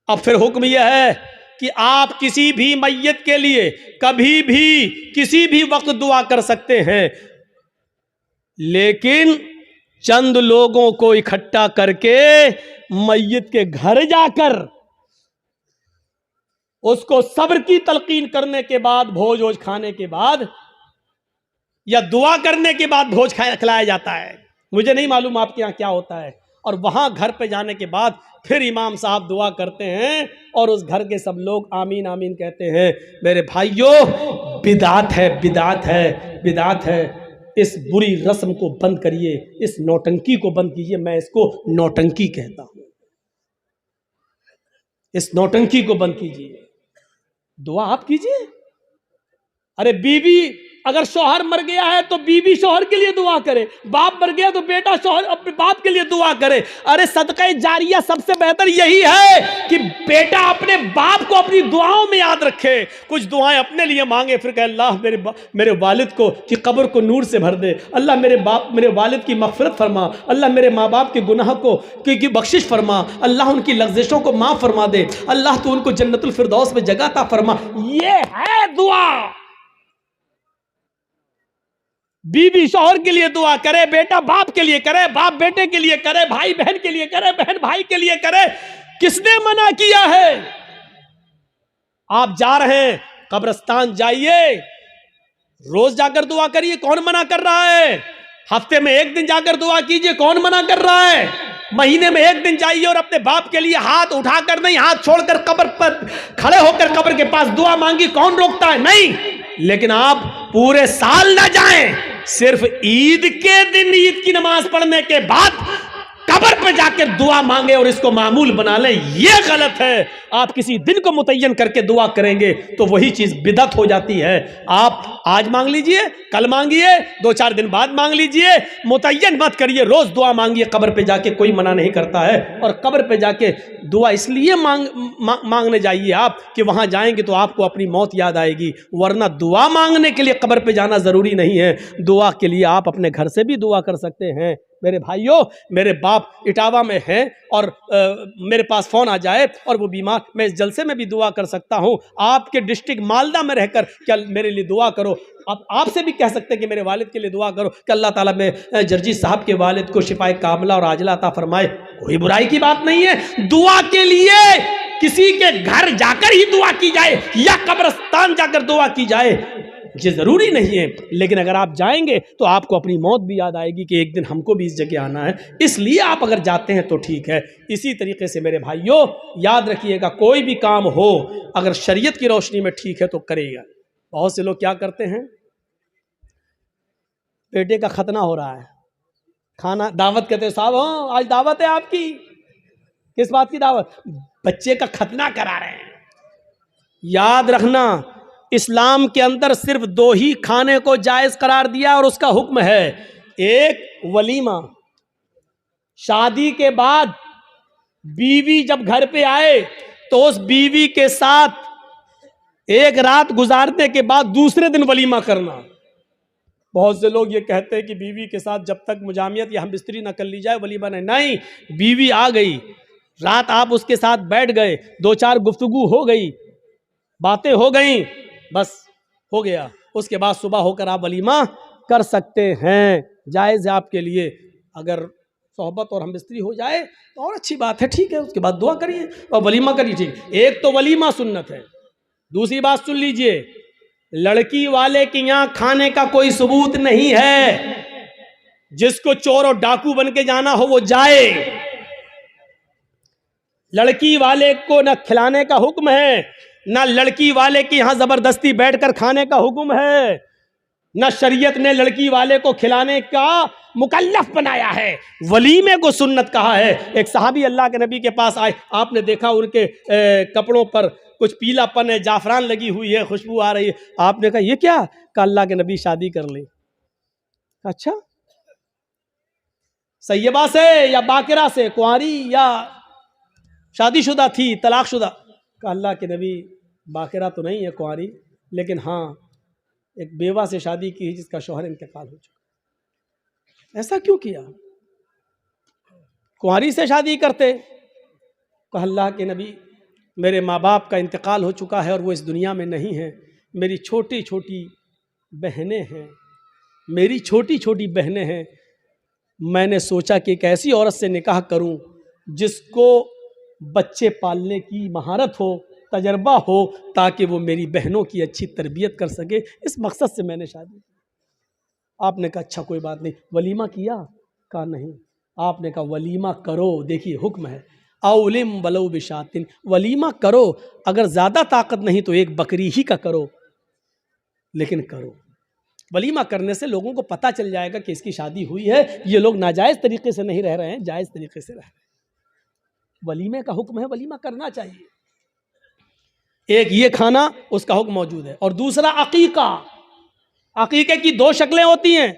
अब फिर हुक्म यह है कि आप किसी भी मैयत के लिए कभी भी किसी भी वक्त दुआ कर सकते हैं, लेकिन चंद लोगों को इकट्ठा करके मैयत के घर जाकर उसको सब्र की तलकीन करने के बाद, भोज वोज खाने के बाद या दुआ करने के बाद भोज खिलाया जाता है। मुझे नहीं मालूम आपके यहाँ क्या होता है। और वहां घर पे जाने के बाद फिर इमाम साहब दुआ करते हैं और उस घर के सब लोग आमीन आमीन कहते हैं। मेरे भाइयों, बिदात है, बिदात है, बिदात है। इस बुरी रस्म को बंद करिए, इस नौटंकी को बंद कीजिए। मैं इसको नौटंकी कहता हूं। इस नौटंकी को बंद कीजिए, दुआ आप कीजिए। अरे बीवी, अगर शौहर मर गया है तो बीवी शौहर के लिए दुआ करे, बाप मर गया तो बेटा शौहर अपने बाप के लिए दुआ करे। अरे सदका जारिया सबसे बेहतर यही है कि बेटा अपने बाप को अपनी दुआओं में याद रखे, कुछ दुआएं अपने लिए मांगे, फिर कहे अल्लाह मेरे वालिद को की कब्र को नूर से भर दे, अल्लाह मेरे वालिद की मग़फ़िरत फरमा, अल्लाह मेरे माँ बाप के गुनाह को की बख्शिश फरमा, अल्लाह उनकी लग़्ज़िशों को माफ़ फरमा दे, अल्लाह तो उनको जन्नतुल फिरदौस में जगह अता फरमा। ये है दुआ। बीवी शौहर के लिए दुआ करे, बेटा बाप के लिए करे, बाप बेटे के लिए करे, भाई बहन के लिए करे, बहन भाई के लिए करे। किसने मना किया है? आप जा रहे हैं कब्रिस्तान, जाइए, रोज जाकर दुआ करिए, कौन मना कर रहा है? हफ्ते में 1 दिन जाकर दुआ कीजिए, कौन मना कर रहा है? महीने में 1 दिन जाइए और अपने बाप के लिए हाथ उठाकर नहीं, हाथ छोड़कर कब्र पर खड़े होकर कब्र के पास दुआ मांगी, कौन रोकता है? नहीं। लेकिन आप पूरे साल ना जाएं, सिर्फ ईद के दिन ईद की नमाज पढ़ने के बाद कब्र पे जाकर दुआ मांगे और इसको मामूल बना लें, ये गलत है। आप किसी दिन को मुतय्यन करके दुआ करेंगे तो वही चीज बिदअत हो जाती है। आप आज मांग लीजिए, कल मांगिए, 2-4 दिन बाद मांग लीजिए, मुतय्यन मत करिए, रोज दुआ मांगिए कब्र पे जाके, कोई मना नहीं करता है। और कब्र पे जाके दुआ इसलिए मांगने जाइए आप कि वहां जाएंगे तो आपको अपनी मौत याद आएगी, वरना दुआ मांगने के लिए कब्र पे जाना जरूरी नहीं है। दुआ के लिए आप अपने घर से भी दुआ कर सकते हैं। मेरे भाइयों, मेरे बाप इटावा में हैं और मेरे पास फ़ोन आ जाए और वो बीमार, मैं इस जलसे में भी दुआ कर सकता हूँ। आपके डिस्ट्रिक्ट मालदा में रहकर क्या मेरे लिए दुआ करो। आप आपसे भी कह सकते हैं कि मेरे वालिद के लिए दुआ करो कि अल्लाह ताला में जर्जी साहब के वालिद को शिफाए कामिला और आजिला अता फरमाए। कोई बुराई की बात नहीं है। दुआ के लिए किसी के घर जाकर ही दुआ की जाए या कब्रिस्तान जाकर दुआ की जाए, ये ज़रूरी नहीं है। लेकिन अगर आप जाएंगे तो आपको अपनी मौत भी याद आएगी कि एक दिन हमको भी इस जगह आना है, इसलिए आप अगर जाते हैं तो ठीक है। इसी तरीके से मेरे भाइयों याद रखिएगा, कोई भी काम हो अगर शरीयत की रोशनी में ठीक है तो करेगा। बहुत से लोग क्या करते हैं, बेटे का खतना हो रहा है, खाना दावत कहते हैं, साहब हाँ आज दावत है आपकी, किस बात की दावत? बच्चे का खतना करा रहे हैं। याद रखना इस्लाम के अंदर सिर्फ 2 ही खाने को जायज़ करार दिया और उसका हुक्म है, एक वलीमा, शादी के बाद बीवी जब घर पे आए तो उस बीवी के साथ एक रात गुजारने के बाद दूसरे दिन वलीमा करना। बहुत से लोग ये कहते हैं कि बीवी के साथ जब तक मुजामियत या हम बिस्तरी ना कर ली जाए वलीमा नहीं, बीवी आ गई, रात आप उसके साथ बैठ गए, 2-4 गुफ्तगू हो गई, बातें हो गई, बस हो गया, उसके बाद सुबह होकर आप वलीमा कर सकते हैं, जायज़ है आपके लिए। अगर सोहबत और हमबिस्तरी हो जाए तो और अच्छी बात है, ठीक है, उसके बाद दुआ करिए और वलीमा करिए, ठीक। एक तो वलीमा सुन्नत है। दूसरी बात सुन लीजिए, लड़की वाले के यहाँ खाने का कोई सबूत नहीं है, जिसको चोर और डाकू बन के जाना हो वो जाए। लड़की वाले को न खिलाने का हुक्म है, ना लड़की वाले के यहाँ जबरदस्ती बैठकर खाने का हुक्म है, ना शरीयत ने लड़की वाले को खिलाने का मुकल्लफ बनाया है, वलीमे को सुन्नत कहा है। एक सहाबी अल्लाह के नबी के पास आए, आपने देखा उनके कपड़ों पर कुछ पीलापन है, जाफरान लगी हुई है, खुशबू आ रही है, आपने कहा ये क्या? कहा अल्लाह के नबी शादी कर ले। अच्छा, सैयबा से या बाकिरा से, कुंवारी या शादीशुदा थी, तलाकशुदा? कहा अल्लाह के नबी बाकिरा तो नहीं है कुंवारी, लेकिन हाँ एक बेवा से शादी की जिसका शौहर इंतकाल हो चुका। ऐसा क्यों किया? कुंवारी से शादी करते। कहा अल्लाह के नबी मेरे माँ बाप का इंतकाल हो चुका है और वो इस दुनिया में नहीं है, मेरी छोटी छोटी बहनें हैं, मेरी छोटी छोटी बहनें हैं, मैंने सोचा कि एक ऐसी औरत से निकाह करूं जिसको बच्चे पालने की महारत हो, तजर्बा हो, ताकि वो मेरी बहनों की अच्छी तरबियत कर सके, इस मकसद से मैंने शादी। आपने कहा अच्छा कोई बात नहीं, वलीमा किया? कहा नहीं। आपने कहा वलीमा करो, देखिए हुक्म है, औलिम वलो बिशातिन, वलीमा करो, अगर ज़्यादा ताकत नहीं तो एक बकरी ही का करो, लेकिन करो। वलीमा करने से लोगों को पता चल जाएगा कि इसकी शादी हुई है, ये लोग नाजायज़ तरीके से नहीं रह रहे हैं, जायज़ तरीके से रह रहे हैं। वलीमे का हुक्म है, वलीमा करना चाहिए। एक ये खाना, उसका हुक्म मौजूद है। और दूसरा अकीका। अकीके की 2 शक्लें होती हैं।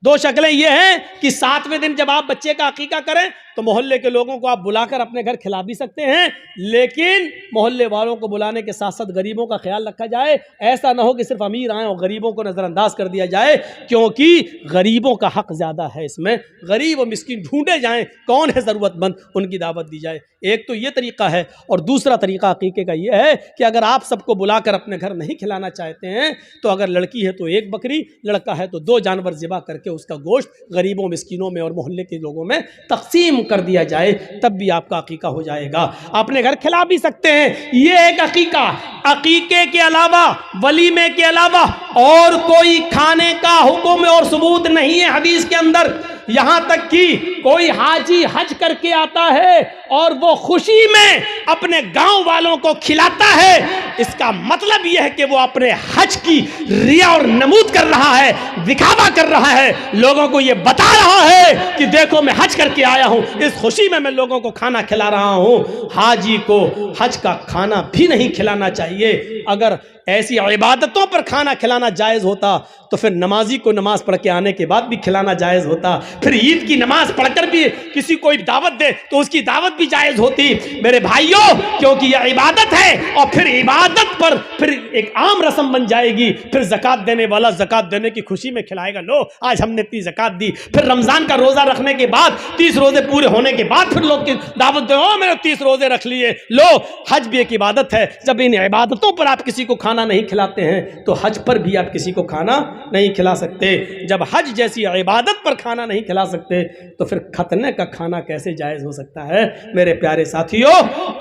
2 शक्लें ये हैं कि 7वें दिन जब आप बच्चे का अकीका करें तो मोहल्ले के लोगों को आप बुलाकर अपने घर खिला भी सकते हैं, लेकिन मोहल्ले वालों को बुलाने के साथ साथ गरीबों का ख्याल रखा जाए। ऐसा ना हो कि सिर्फ अमीर आए और गरीबों को नज़रअंदाज कर दिया जाए, क्योंकि गरीबों का हक ज़्यादा है इसमें। गरीब और मिस्किन ढूंढे जाएं, कौन है ज़रूरतमंद, उनकी दावत दी जाए। एक तो ये तरीका है। और दूसरा तरीका अकीके का ये है कि अगर आप सबको बुलाकर अपने घर नहीं खिलाना चाहते हैं तो अगर लड़की है तो 1 बकरी, लड़का है तो 2 जानवर ज़िबा करके उसका गोश्त गरीबों, मिस्किनों में और मोहल्ले के लोगों में तकसीम कर दिया जाए, तब भी आपका अकीका हो जाएगा। अपने घर खिला भी सकते हैं, ये एक अकीका। अकीके के अलावा, वलीमे के अलावा और कोई खाने का हुक्म और सबूत नहीं है हदीस के अंदर। यहाँ तक कि कोई हाजी हज करके आता है और वो खुशी में अपने गांव वालों को खिलाता है, इसका मतलब यह है कि वो अपने हज की रिया और नमूद कर रहा है, दिखावा कर रहा है, लोगों को ये बता रहा है कि देखो मैं हज करके आया हूँ, इस खुशी में मैं लोगों को खाना खिला रहा हूँ। हाजी को हज का खाना भी नहीं खिलाना चाहिए। अगर ऐसी इबादतों पर खाना खिलाना जायज़ होता तो फिर नमाजी को नमाज पढ़ के आने के बाद भी खिलाना जायज़ होता। फिर ईद की नमाज पढ़कर भी किसी को दावत दे तो उसकी दावत भी जायज़ होती। मेरे भाइयों, क्योंकि यह इबादत है और फिर इबादत पर फिर एक आम रस्म बन जाएगी। फिर ज़कात देने वाला ज़कात देने की खुशी में खिलाएगा, लो आज हमने इतनी ज़कात दी। फिर रमज़ान का रोज़ा रखने के बाद 30 रोज़े पूरे होने के बाद फिर लोग की दावत दे, ओ मैंने 30 रोज़े रख लिए। लो, हज भी एक इबादत है। जब इन इबादतों पर आप किसी को खाना नहीं खिलाते हैं तो हज पर भी आप किसी को खाना नहीं खिला सकते। जब हज जैसी इबादत पर खाना नहीं खिला सकते तो फिर खतने का खाना कैसे जायज़ हो सकता है। मेरे प्यारे साथियों,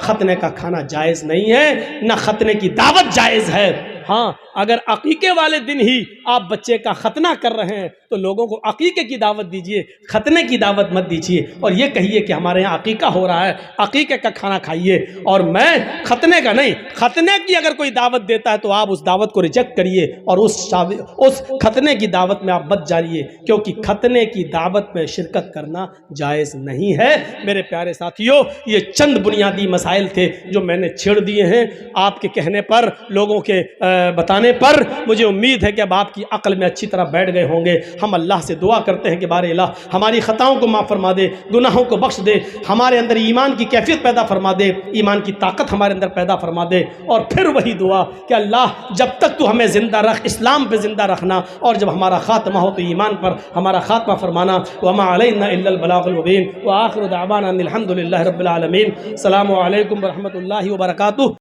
खतने का खाना जायज़ नहीं है, न खतने की दावत जायज़ है। हाँ, अगर अकीके वाले दिन ही आप बच्चे का खतना कर रहे हैं तो लोगों को अकीके की दावत दीजिए, खतने की दावत मत दीजिए। और ये कहिए कि हमारे यहाँ अकीका हो रहा है, अकीके का खाना खाइए, और मैं खतने का नहीं। खतने की अगर कोई दावत देता है तो आप उस दावत को रिजेक्ट करिए और उस खतने की दावत में आप मत जाइए, क्योंकि खतने की दावत में शिरकत करना जायज़ नहीं है। मेरे प्यारे साथियों, ये चंद बुनियादी मसाइल थे जो मैंने छेड़ दिए हैं आपके कहने पर, लोगों के बताने पर। मुझे उम्मीद है कि अब आपकी अक्ल में अच्छी तरह बैठ गए होंगे। हम अल्लाह से दुआ करते हैं कि बारे अल्लाह हमारी ख़ताओं को माफ़ फरमा दे, गुनाहों को बख्श दे, हमारे अंदर ईमान की कैफियत पैदा फरमा दे, ईमान की ताकत हमारे अंदर पैदा फरमा दे। और फिर वही दुआ कि अल्लाह जब तक तू हमें ज़िंदा रख, इस्लाम पे ज़िंदा रखना, और जब हमारा ख़ात्मा हो तो ईमान पर हमारा ख़ात्मा फरमाना। वमा अलैना इल्लल बलागुल मुबीन व आखिरु दावाना अनिल हम्दुलिल्लाहि रब्बिल आलमीन। अस्सलामु अलैकुम व रहमतुल्लाहि व बरकातुहू।